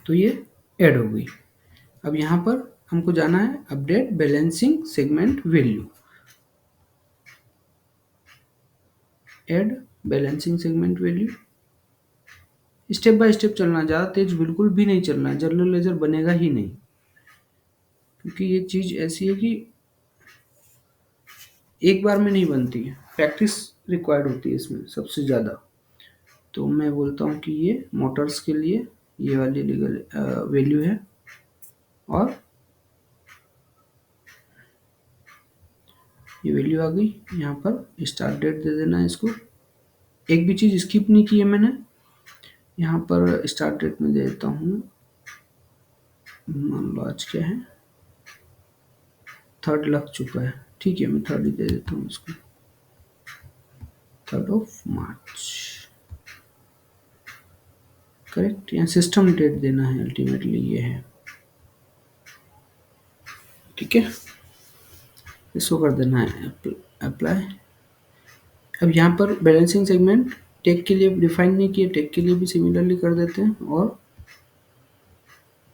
तो ये ऐड हो गई। अब यहाँ पर हमको जाना है update balancing segment value, add balancing segment value. Step by step चलना, ज़्यादा तेज बिल्कुल भी नहीं चलना है, जनरल लेजर बनेगा ही नहीं, क्योंकि ये चीज़ ऐसी है कि एक बार में नहीं बनती है, प्रैक्टिस रिक्वायर्ड होती है इसमें सबसे ज़्यादा। तो मैं बोलता हूँ कि ये मोटर्स के लिए ये वाली लीगल वैल्यू है, और ये वैल्यू आ गई। यहाँ पर स्टार्ट डेट दे देना है इसको। एक भी चीज़ स्किप नहीं की है मैंने, यहाँ पर स्टार्ट डेट में दे देता हूँ, मान लो आज क्या है, 3rd लग चुका है, ठीक है, मैं 3rd ही दे देता हूँ इसको, 3rd मार्च, करेक्ट। यहाँ सिस्टम डेट देना है, अल्टीमेटली ये है, ठीक है। इसको कर देना है अप्लाई। अब यहाँ पर बैलेंसिंग सेगमेंट टेक के लिए डिफाइन नहीं किया, टेक के लिए भी सिमिलरली कर देते हैं, और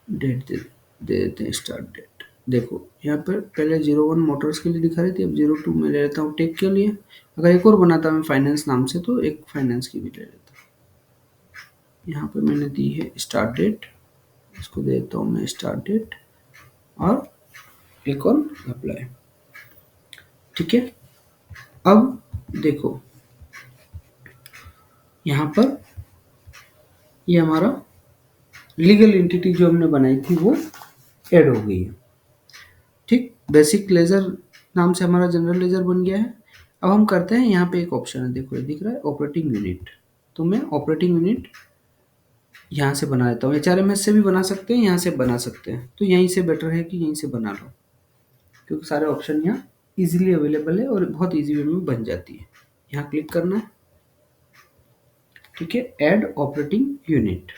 डेट दे देते हैं स्टार्ट डेट। देखो यहाँ पर पहले 01 मोटर्स के लिए दिखा रही थी, अब 02 में ले लेता हूँ टेक के लिए। अगर एक और बनाता मैं फाइनेंस नाम से, तो एक फाइनेंस की भी ले लेता हूँ। यहाँ पर मैंने दी है स्टार्ट डेट, इसको दे देता हूँ मैं स्टार्ट डेट, और क्लिक ऑन अप्लाई, ठीक है। अब देखो यहाँ पर ये हमारा लीगल एंटिटी जो हमने बनाई थी वो ऐड हो गई है, ठीक। बेसिक लेजर नाम से हमारा जनरल लेजर बन गया है। अब हम करते हैं, यहाँ पे एक ऑप्शन है, देखो ये दिख रहा है ऑपरेटिंग यूनिट, तो मैं ऑपरेटिंग यूनिट यहाँ से बना लेता हूँ। HRMS से भी बना सकते हैं, यहाँ से बना सकते हैं, तो यहीं से बेटर है कि यहीं से बना लो, क्योंकि सारे ऑप्शन यहाँ इजीली अवेलेबल है और बहुत इजी वे में बन जाती है। यहाँ क्लिक करना है, ठीक है, ऐड ऑपरेटिंग यूनिट।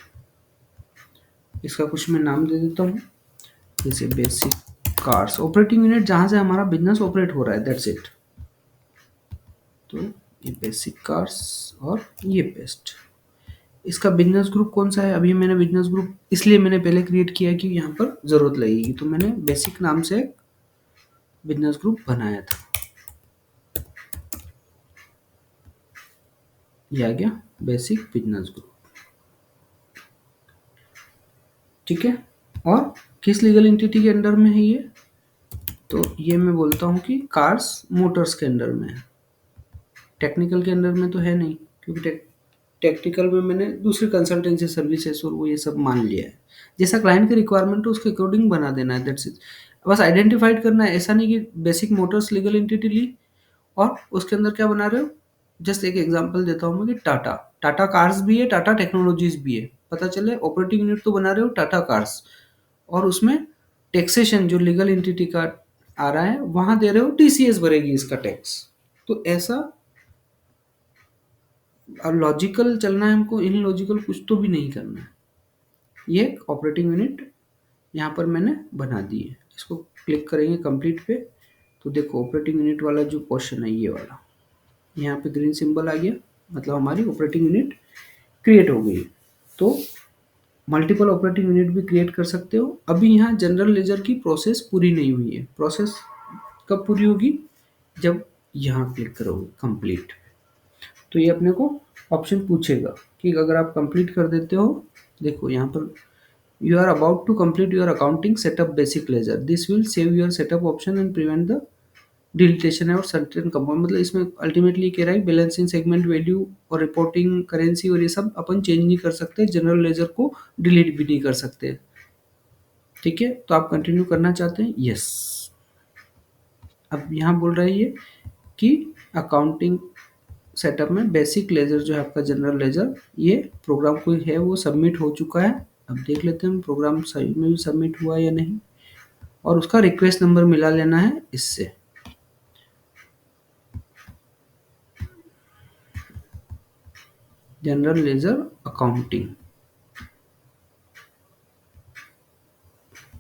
इसका कुछ मैं नाम दे देता हूँ, जैसे बेसिक कार्स ऑपरेटिंग यूनिट, जहाँ से हमारा बिजनेस ऑपरेट हो रहा है, दैट्स इट। तो ये बेसिक कार्स और ये पेस्ट, इसका बिजनेस ग्रुप कौन सा है? अभी मैंने बिजनेस ग्रुप इसलिए मैंने पहले क्रिएट किया कि यहाँ पर ज़रूरत लगेगी, तो मैंने बेसिक नाम से बिजनेस ग्रुप बनाया था। ये आ गया बेसिक बिजनेस ग्रुप। ठीक है, और किस लीगल एंटिटी के अंडर में है ये? तो ये मैं बोलता हूँ कि कार्स मोटर्स के अंडर में है। टेक्निकल के अंडर में तो है नहीं, क्योंकि टेक्निकल में मैंने दूसरी कंसल्टेंसी सर्विसेज और वो ये सब मान लिया है। जैसा क्लाइंट की रिक्वायरमेंट है उसके अकॉर्डिंग बना देना है, दैट्स इट। बस आइडेंटिफाइड करना है, ऐसा नहीं कि बेसिक मोटर्स लीगल एंटिटी ली और उसके अंदर क्या बना रहे हो। जस्ट एक एग्जांपल देता हूँ मैं कि टाटा टाटा कार्स भी है, टाटा टेक्नोलॉजीज भी है। पता चले ऑपरेटिंग यूनिट तो बना रहे हो टाटा कार्स, और उसमें टैक्सेशन जो लीगल एंटिटी का आ रहा है वहां दे रहे हो टीसीएस भरेगी इसका टैक्स। तो ऐसा लॉजिकल चलना है हमको, इन लॉजिकल कुछ तो भी नहीं करना है। ये ऑपरेटिंग यूनिट यहाँ पर मैंने बना दी है। इसको क्लिक करेंगे कंप्लीट पे, तो देखो ऑपरेटिंग यूनिट वाला जो क्वेश्चन है ये वाला, यहाँ पे ग्रीन सिंबल आ गया, मतलब हमारी ऑपरेटिंग यूनिट क्रिएट हो गई। तो मल्टीपल ऑपरेटिंग यूनिट भी क्रिएट कर सकते हो। अभी यहाँ जनरल लेजर की प्रोसेस पूरी नहीं हुई है। प्रोसेस कब पूरी होगी? जब यहाँ क्लिक करोगे कंप्लीट, तो ये अपने को ऑप्शन पूछेगा कि अगर आप कंप्लीट कर देते हो, देखो यहाँ पर you are about to complete your accounting setup basic ledger, this will save your setup option and prevent the deletion है और सर्टेन कंपाउंड। मतलब इसमें अल्टीमेटली कह रहा है बैलेंसिंग सेगमेंट वैल्यू और रिपोर्टिंग करेंसी और ये सब अपन चेंज नहीं कर सकते, जनरल लेजर को डिलीट भी नहीं कर सकते। ठीक है, तो आप कंटिन्यू करना चाहते हैं, यस। अब यहाँ बोल रहा है ये कि अकाउंटिंग सेटअप में बेसिक लेजर जो है आपका जनरल लेजर, ये प्रोग्राम कोई है वो सबमिट हो चुका है। अब देख लेते हैं प्रोग्राम सही में भी सबमिट हुआ या नहीं, और उसका रिक्वेस्ट नंबर मिला लेना है इससे। जनरल लेजर अकाउंटिंग,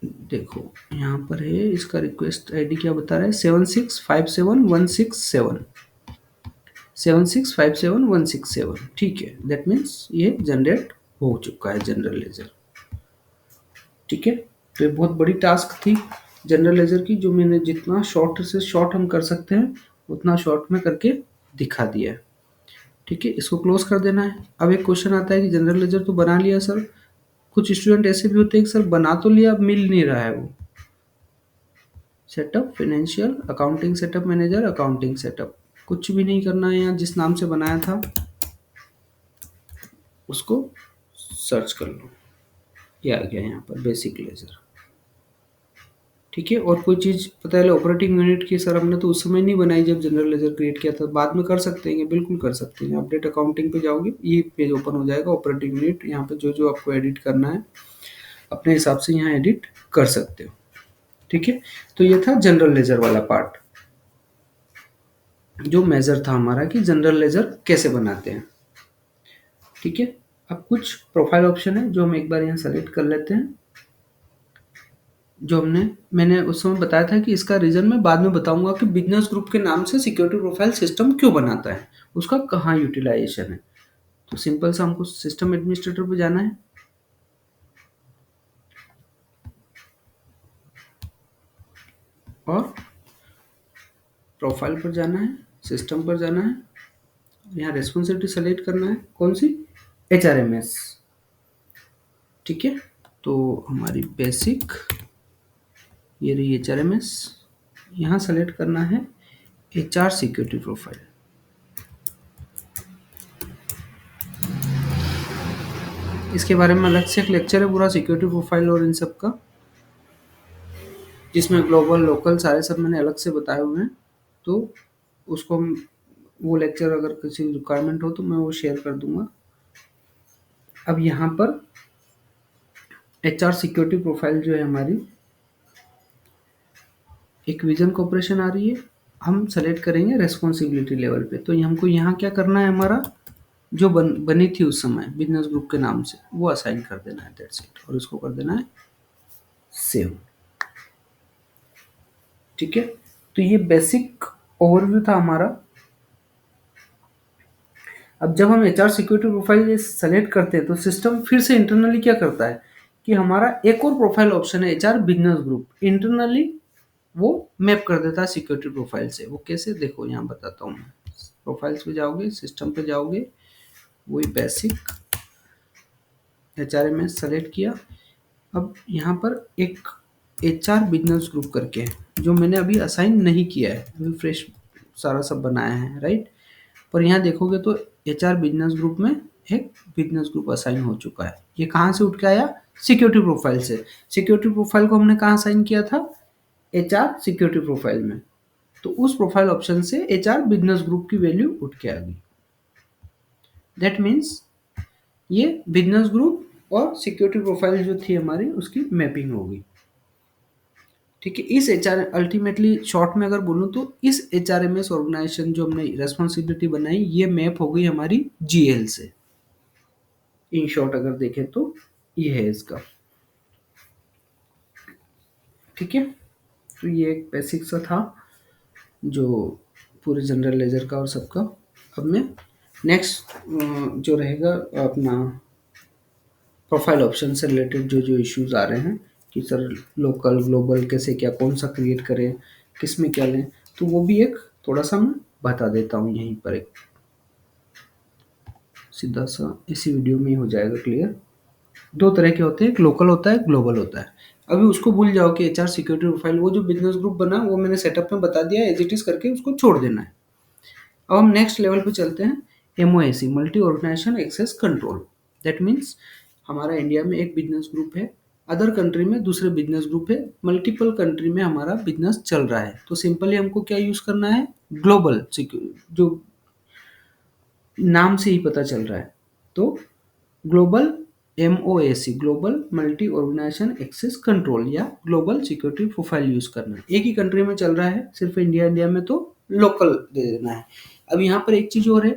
देखो यहाँ पर है, इसका रिक्वेस्ट आईडी क्या बता रहा है? 7657167 7657167। ठीक है, दैट मीन्स ये जनरेट हो चुका है जनरल लेजर। ठीक है, तो ये बहुत बड़ी टास्क थी जनरल लेजर की, जो मैंने जितना शॉर्ट से शॉर्ट हम कर सकते हैं उतना शॉर्ट में करके दिखा दिया है। ठीक है, इसको क्लोज कर देना है। अब एक क्वेश्चन आता है कि जनरल लेजर तो बना लिया सर, कुछ स्टूडेंट ऐसे भी होते हैं कि सर बना तो लिया, अब मिल नहीं रहा है वो setup financial accounting setup manager accounting setup. कुछ भी नहीं करना है, यहाँ जिस नाम से बनाया था उसको सर्च कर लो, ये आ गया यहाँ पर बेसिक लेजर। ठीक है, और कोई चीज़ पता है ऑपरेटिंग यूनिट की सर हमने तो उस समय नहीं बनाई जब जनरल लेजर क्रिएट किया था, बाद में कर सकते हैं, बिल्कुल कर सकते हैं। अपडेट अकाउंटिंग पे जाओगे, ये पेज ओपन हो जाएगा ऑपरेटिंग यूनिट। यहाँ पे जो जो आपको एडिट करना है अपने हिसाब से यहाँ एडिट कर सकते हो। ठीक है, तो ये था जनरल लेजर वाला पार्ट, जो मेजर था हमारा कि जनरल लेजर कैसे बनाते हैं। ठीक है, अब कुछ प्रोफाइल ऑप्शन है जो हम एक बार यहाँ सेलेक्ट कर लेते हैं। जो मैंने उस समय बताया था कि इसका रीजन मैं बाद में बताऊंगा कि बिजनेस ग्रुप के नाम से सिक्योरिटी प्रोफाइल सिस्टम क्यों बनाता है, उसका कहाँ यूटिलाइजेशन है। तो सिंपल सा हमको सिस्टम एडमिनिस्ट्रेटर पे जाना है, और प्रोफाइल पर जाना है, सिस्टम पर जाना है, यहाँ रेस्पॉन्सिबिलिटी सेलेक्ट करना है, कौन सी? HRMS। ठीक है, तो हमारी बेसिक ये रही HRMS। यहाँ सेलेक्ट करना है HR सिक्योरिटी प्रोफाइल। इसके बारे में अलग से एक लेक्चर है पूरा सिक्योरिटी प्रोफाइल और इन सब का, जिसमें ग्लोबल लोकल सारे सब मैंने अलग से बताए हुए हैं। तो उसको वो लेक्चर अगर किसी रिक्वायरमेंट हो तो मैं वो शेयर कर दूंगा। अब यहाँ पर HR सिक्योरिटी प्रोफाइल जो है हमारी एक विजन कॉर्पोरेशन आ रही है, हम सेलेक्ट करेंगे रेस्पॉन्सिबिलिटी लेवल पे। तो हमको यहाँ क्या करना है, हमारा जो बनी थी उस समय बिजनेस ग्रुप के नाम से वो असाइन कर देना है, दैट्स इट। और इसको कर देना है सेव। ठीक है, तो ये बेसिक ओवरव्यू था हमारा अब जब हम एचआर सिक्योरिटी प्रोफाइल सेलेक्ट करते हैं तो सिस्टम फिर से इंटरनली क्या करता है कि हमारा एक और प्रोफाइल ऑप्शन है एचआर बिजनेस ग्रुप, इंटरनली वो मैप कर देता है सिक्योरिटी प्रोफाइल से। वो कैसे, देखो यहाँ बताता हूँ मैं। प्रोफाइल्स पे जाओगे, सिस्टम पे जाओगे, वही बेसिक HRMS सेलेक्ट किया। अब यहाँ पर एक HR बिजनेस ग्रुप करके है, जो मैंने अभी असाइन नहीं किया है, अभी फ्रेश सारा सब बनाया है, राइट। पर यहाँ देखोगे तो HR बिजनेस ग्रुप में एक बिजनेस ग्रुप असाइन हो चुका है। ये कहाँ से उठ के आया? सिक्योरिटी प्रोफाइल से। सिक्योरिटी प्रोफाइल को हमने कहाँ असाइन किया था? HR सिक्योरिटी प्रोफाइल में। तो उस प्रोफाइल ऑप्शन से HR बिजनेस ग्रुप की वैल्यू उठ के आ गई। दैट मीन्स ये बिजनेस ग्रुप और सिक्योरिटी प्रोफाइल जो थी हमारी, उसकी मैपिंग होगी। ठीक है। इस HR अल्टीमेटली शॉर्ट में अगर बोलूँ तो इस HRMS ऑर्गेनाइजेशन जो हमने रेस्पॉन्सिबिलिटी बनाई, ये मैप हो गई हमारी GL से। इन शॉर्ट अगर देखें तो ये है इसका। ठीक है। तो ये एक बेसिक सा था जो पूरे जनरल लेजर का और सबका। अब मैं नेक्स्ट जो रहेगा अपना प्रोफाइल ऑप्शन से रिलेटेड जो जो इश्यूज आ रहे हैं कि सर लोकल ग्लोबल कैसे, क्या कौन सा क्रिएट करें, किस में क्या लें, तो वो भी एक थोड़ा सा मैं बता देता हूँ यहीं पर। एक सीधा सा इसी वीडियो में ही हो जाएगा क्लियर। दो तरह के होते हैं, एक लोकल होता है, ग्लोबल होता है। अभी उसको भूल जाओ कि HR सिक्योरिटी प्रोफाइल, वो जो बिजनेस ग्रुप बना वो मैंने सेटअप में बता दिया, एज इट इज करके उसको छोड़ देना है। अब हम नेक्स्ट लेवल पे चलते हैं, MOAC multi organisation access control. That means हमारा इंडिया में एक बिजनेस ग्रुप है, अदर कंट्री में दूसरे बिजनेस ग्रुप है, मल्टीपल कंट्री में हमारा बिजनेस चल रहा है। तो सिंपली हमको क्या यूज करना है? ग्लोबल सिक्योरिटी, जो नाम से ही पता चल रहा है। तो global MOAC global multi organisation access control या ग्लोबल सिक्योरिटी प्रोफाइल यूज करना है। एक ही कंट्री में चल रहा है, सिर्फ इंडिया में तो लोकल दे देना है। अब यहाँ पर एक चीज और है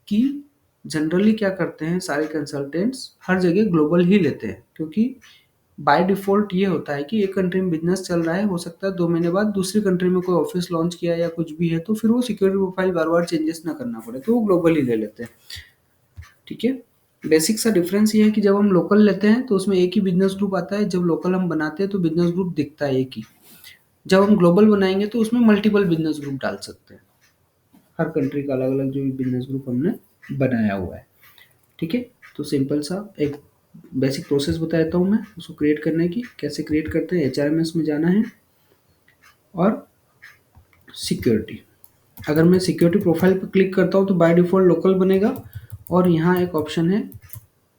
कि जनरली क्या करते हैं सारे कंसल्टेंट्स, हर जगह ग्लोबल ही लेते हैं, क्योंकि बाय डिफॉल्ट ये होता है कि एक कंट्री में बिजनेस चल रहा है, हो सकता है 2 महीने बाद दूसरी कंट्री में कोई ऑफिस लॉन्च किया या कुछ भी है, तो फिर वो सिक्योरिटी प्रोफाइल बार बार चेंजेस ना करना पड़े, तो वो ग्लोबल ही ले लेते हैं। ठीक है। बेसिक सा डिफरेंस ये है कि जब हम लोकल लेते हैं तो उसमें एक ही बिजनेस ग्रुप आता है, जब लोकल हम बनाते हैं तो बिजनेस ग्रुप दिखता है एक ही। जब हम ग्लोबल बनाएंगे तो उसमें मल्टीपल बिजनेस ग्रुप डाल सकते हैं, हर कंट्री का अलग अलग जो बिजनेस ग्रुप हमने बनाया हुआ है। ठीक है। तो सिंपल सा एक बेसिक प्रोसेस बता देता हूँ मैं उसको क्रिएट करने की, कैसे क्रिएट करते हैं। HRMS में जाना है और सिक्योरिटी, अगर मैं सिक्योरिटी प्रोफाइल पर क्लिक करता हूँ तो बाय डिफॉल्ट लोकल बनेगा, और यहाँ एक ऑप्शन है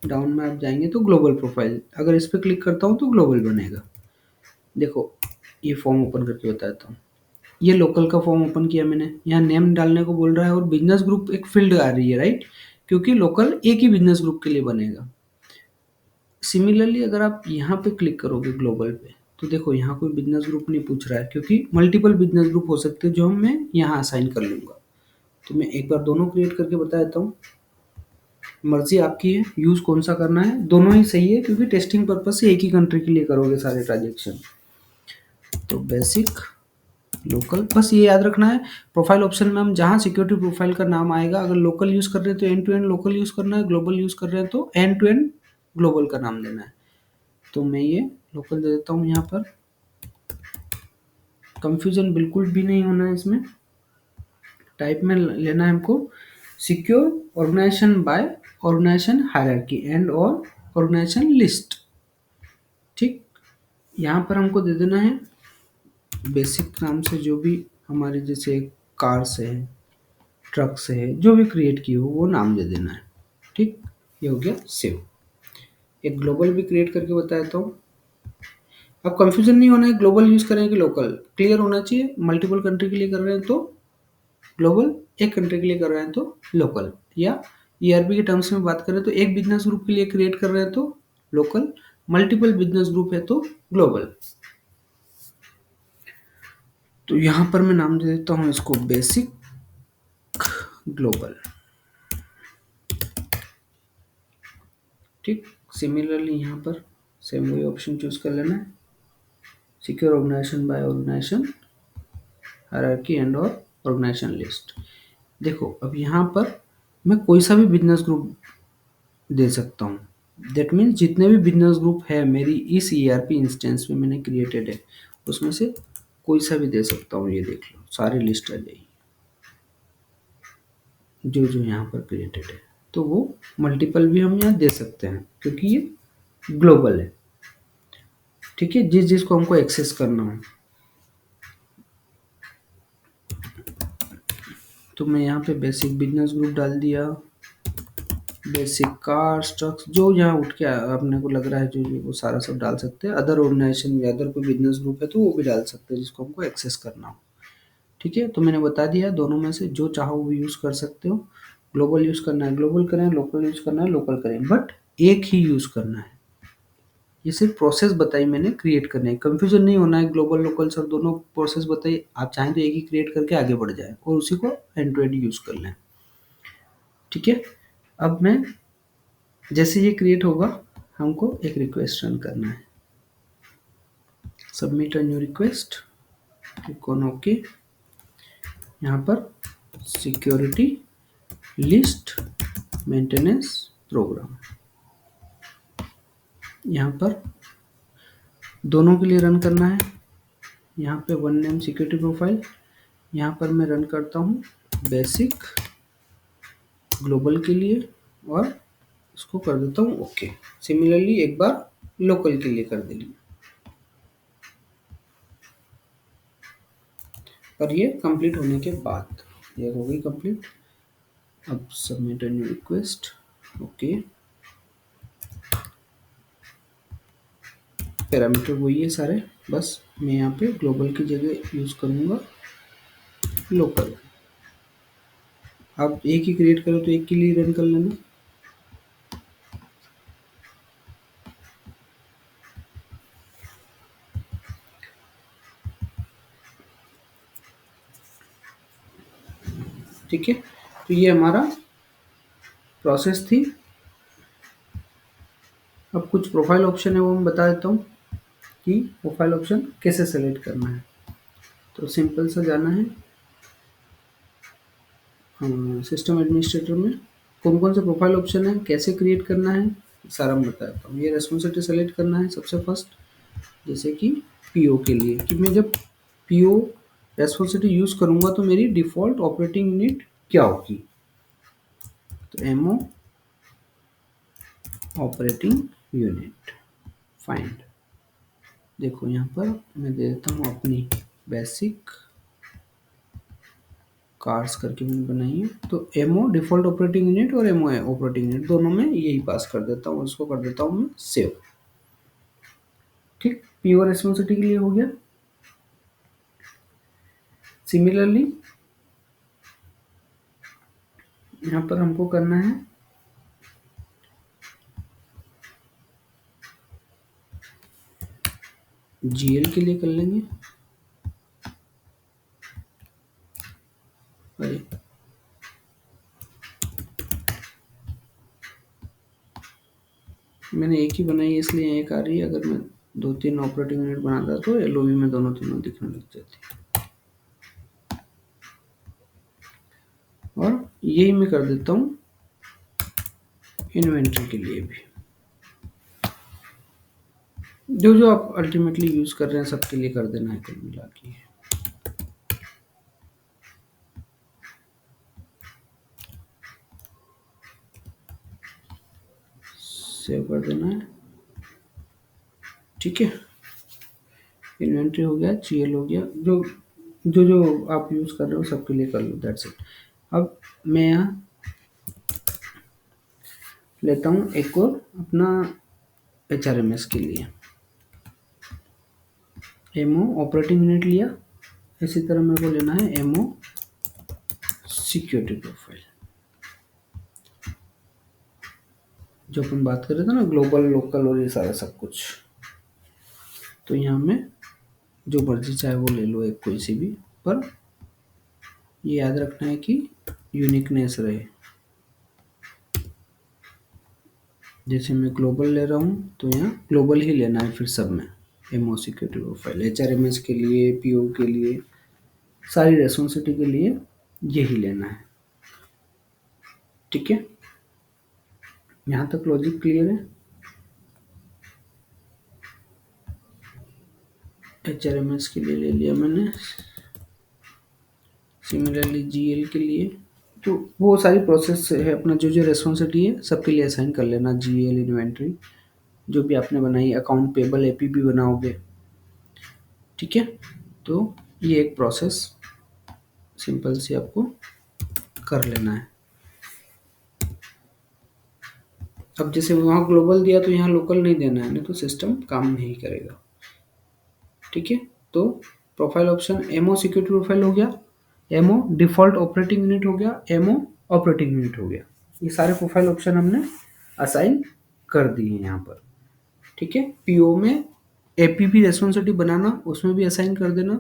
डाउन में आप जाएंगे तो ग्लोबल प्रोफाइल, अगर इस पर क्लिक करता हूँ तो ग्लोबल बनेगा। देखो ये फॉर्म ओपन करके बताता हूँ। ये लोकल का फॉर्म ओपन किया मैंने, यहाँ नेम डालने को बोल रहा है और बिजनेस ग्रुप एक फील्ड आ रही है, राइट, क्योंकि लोकल एक ही बिजनेस ग्रुप के लिए बनेगा। सिमिलरली अगर आप यहाँ पे क्लिक करोगे ग्लोबल पे, तो देखो यहाँ कोई बिजनेस ग्रुप नहीं पूछ रहा है, क्योंकि मल्टीपल बिजनेस ग्रुप हो सकते हैं जो मैं यहाँ असाइन कर लूँगा। तो मैं एक बार दोनों क्रिएट करके बता देता हूँ, मर्जी आपकी है यूज कौन सा करना है, दोनों ही सही है, क्योंकि टेस्टिंग पर्पज से एक ही कंट्री के लिए करोगे सारे ट्रांजेक्शन। तो बेसिक लोकल, बस ये याद रखना है प्रोफाइल ऑप्शन में हम जहाँ सिक्योरिटी प्रोफाइल का नाम आएगा, अगर लोकल यूज कर रहे हैं तो end to end local use करना है, ग्लोबल यूज कर रहे हैं तो एंड टू एंड ग्लोबल का नाम देना है। तो मैं ये लोकल दे देता हूँ यहाँ पर। कंफ्यूजन बिल्कुल भी नहीं होना है इसमें। टाइप में लेना है हमको secure organisation by organisation hierarchy and और ऑर्गेनाइजेशन लिस्ट। ठीक। यहाँ पर हमको दे देना है बेसिक नाम से जो भी हमारे जैसे कार से है, ट्रक से है, जो भी क्रिएट की हो वो नाम दे देना है। ठीक। ये हो गया सेव। एक ग्लोबल भी क्रिएट करके बता देता हूँ। अब कंफ्यूजन नहीं होना है ग्लोबल यूज करें कि लोकल, क्लियर होना चाहिए। मल्टीपल कंट्री के लिए कर रहे हैं तो ग्लोबल, एक कंट्री के लिए कर रहे हैं तो लोकल, या ERP के टर्म्स में बात करें तो एक बिजनेस ग्रुप के लिए क्रिएट कर रहे हैं तो लोकल, मल्टीपल बिजनेस ग्रुप है तो ग्लोबल। तो यहां पर मैं नाम दे देता हूं इसको बेसिक ग्लोबल। ठीक। सिमिलरली यहां पर सेम वही ऑप्शन चूज कर लेना है, secure organisation by organisation hierarchy and और ऑर्गेनाइजेशन लिस्ट। देखो अब यहाँ पर मैं कोई सा भी बिजनेस ग्रुप दे सकता हूँ। दैट मीन्स जितने भी बिजनेस ग्रुप है मेरी इस ईआरपी इंस्टेंस में मैंने क्रिएटेड है, उसमें से कोई सा भी दे सकता हूँ। ये देख लो सारी लिस्ट आ जाएगी जो जो यहाँ पर क्रिएटेड है। तो वो मल्टीपल भी हम यहाँ दे सकते हैं क्योंकि ये ग्लोबल है। ठीक है, जिस जिसको हमको एक्सेस करना है। तो मैं यहाँ पे बेसिक बिजनेस ग्रुप डाल दिया, बेसिक कार ट्रक्स, जो यहाँ उठ के अपने को लग रहा है जो जो वो सारा सब डाल सकते हैं। अदर ऑर्गेनाइजेशन या अदर कोई बिजनेस ग्रुप है तो वो भी डाल सकते हैं जिसको हमको एक्सेस करना हो। ठीक है, तो मैंने बता दिया दोनों में से जो चाहो वो यूज़ कर सकते हो। ग्लोबल यूज़ करना है ग्लोबल करें, लोकल यूज़ करना है लोकल करें, बट एक ही यूज़ करना है। ये सिर्फ प्रोसेस बताई मैंने क्रिएट करने है, कंफ्यूजन नहीं होना है। ग्लोबल लोकल सर दोनों प्रोसेस बताई, आप चाहें तो एक ही क्रिएट करके आगे बढ़ जाए और उसी को एंड टू एंड यूज़ कर लें। ठीक है, अब मैं जैसे ये क्रिएट होगा हमको एक रिक्वेस्ट रन करना है। Submit a new request, click on okay. यहाँ पर सिक्योरिटी लिस्ट मेंटेनेंस प्रोग्राम, यहाँ पर दोनों के लिए रन करना है। यहाँ पे वन नेम सिक्योरिटी प्रोफाइल, यहाँ पर मैं रन करता हूँ बेसिक ग्लोबल के लिए और इसको कर देता हूँ ओके। सिमिलरली एक बार लोकल के लिए कर देंगे और ये कंप्लीट होने के बाद ये हो गई कंप्लीट। अब submit a new request, okay. Parameter वही है सारे, बस मैं यहाँ पे ग्लोबल की जगह यूज़ करूँगा लोकल। आप एक ही क्रिएट करो तो एक के लिए रन कर लेना। ठीक है, तो ये हमारा प्रोसेस थी। अब कुछ प्रोफाइल ऑप्शन है वो मैं बता देता हूँ कि प्रोफाइल ऑप्शन कैसे सेलेक्ट करना है। तो सिंपल सा जाना है सिस्टम एडमिनिस्ट्रेटर में, कौन कौन से प्रोफाइल ऑप्शन है, कैसे क्रिएट करना है, सारा मैं बता देता हूँ। ये रेस्पॉन्सिबिलिटी सेलेक्ट करना है सबसे फर्स्ट, जैसे कि पीओ के लिए कि मैं जब पीओ रेस्पॉन्सिबिलिटी यूज़ करूँगा तो मेरी डिफ़ॉल्ट ऑपरेटिंग यूनिट क्या होगी। तो एमओ ऑपरेटिंग यूनिट फाइंड, देखो यहाँ पर मैं दे देता हूँ अपनी बेसिक कार्स करके मैंने बनाई है। तो एमओ डिफ़ॉल्ट ऑपरेटिंग यूनिट और एमओ ऑपरेटिंग यूनिट दोनों में यही पास कर देता हूँ, उसको कर देता हूँ मैं सेव। ठीक, पीओ रेस्पॉन्सिबिलिटी के लिए हो गया। सिमिलरली यहाँ पर हमको करना है जीएल के लिए कर लेंगे। अरे मैंने एक ही बनाई है इसलिए एक आ रही है, अगर मैं दो तीन ऑपरेटिंग यूनिट बनाता तो एलओवी में दोनों तीनों दिखने लग जाती। और यही मैं कर देता हूँ इन्वेंट्री के लिए भी, जो जो आप अल्टीमेटली यूज़ कर रहे हैं सबके लिए कर देना है कुल मिला के। सेव कर देना है। ठीक है, इन्वेंट्री हो गया, जीएल हो गया, जो जो जो आप यूज़ कर रहे हो सबके लिए कर लो, दैट्स इट। अब मैं यहाँ लेता हूँ एक और अपना एचआरएमएस के लिए एमओ ऑपरेटिंग यूनिट लिया। इसी तरह मेरे को लेना है एमओ सिक्योरिटी प्रोफाइल, जो अपन बात कर रहे थे ना ग्लोबल लोकल और ये सारा सब कुछ। तो यहाँ में जो मर्जी चाहे वो ले लो एक कोई सी भी, पर ये याद रखना है कि यूनिकनेस रहे। जैसे मैं ग्लोबल ले रहा हूँ तो यहाँ ग्लोबल ही लेना है फिर सब में। एमओ सिक्योरिटी प्रोफाइल एचआरएमएस के लिए, पीओ के लिए, सारी रेस्पॉन्सिबिलिटी के लिए यही लेना है। ठीक है, यहाँ तक लॉजिक क्लियर है। HRMS के लिए ले लिया मैंने, सिमिलरली GL के लिए। तो वो सारी प्रोसेस है अपना, जो जो रेस्पॉन्सिबिलिटी है सबके लिए असाइन कर लेना। GL इन्वेंट्री जो भी आपने बनाई, अकाउंट पेबल AP भी बनाओगे, ठीक है। तो ये एक प्रोसेस सिंपल सी आपको कर लेना है। अब जैसे वहाँ ग्लोबल दिया तो यहाँ लोकल नहीं देना है, नहीं तो सिस्टम काम नहीं करेगा, ठीक है। तो profile option MO security profile हो गया, एमओ डिफॉल्ट ऑपरेटिंग यूनिट हो गया, एमओ ऑपरेटिंग यूनिट हो गया। ये सारे प्रोफाइल ऑप्शन हमने असाइन कर दिए यहाँ पर, ठीक है। पीओ में एपीपी रेस्पॉन्सिबिलिटी बनाना, उसमें भी असाइन कर देना।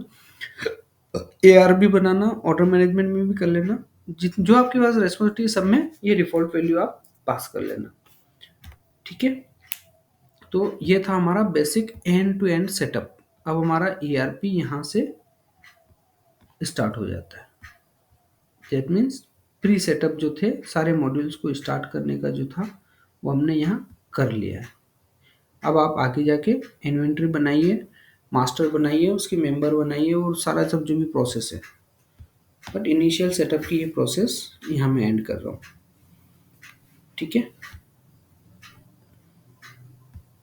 AR भी बनाना, ऑर्डर मैनेजमेंट में भी कर लेना। जो आपके पास रेस्पॉन्सिबिलिटी सब में ये डिफॉल्ट वैल्यू आप पास कर लेना, ठीक है। तो ये था हमारा basic end to end setup. अब हमारा ERP यहाँ से स्टार्ट हो जाता है। दैट मीन्स प्री सेटअप जो थे सारे मॉड्यूल्स को स्टार्ट करने का जो था वो हमने यहाँ कर लिया है। अब आप आगे जाके इन्वेंट्री बनाइए, मास्टर बनाइए, उसके मेंबर बनाइए और सारा सब जो भी प्रोसेस है। बट इनिशियल सेटअप की ये प्रोसेस यहाँ मैं एंड कर रहा हूँ, ठीक है।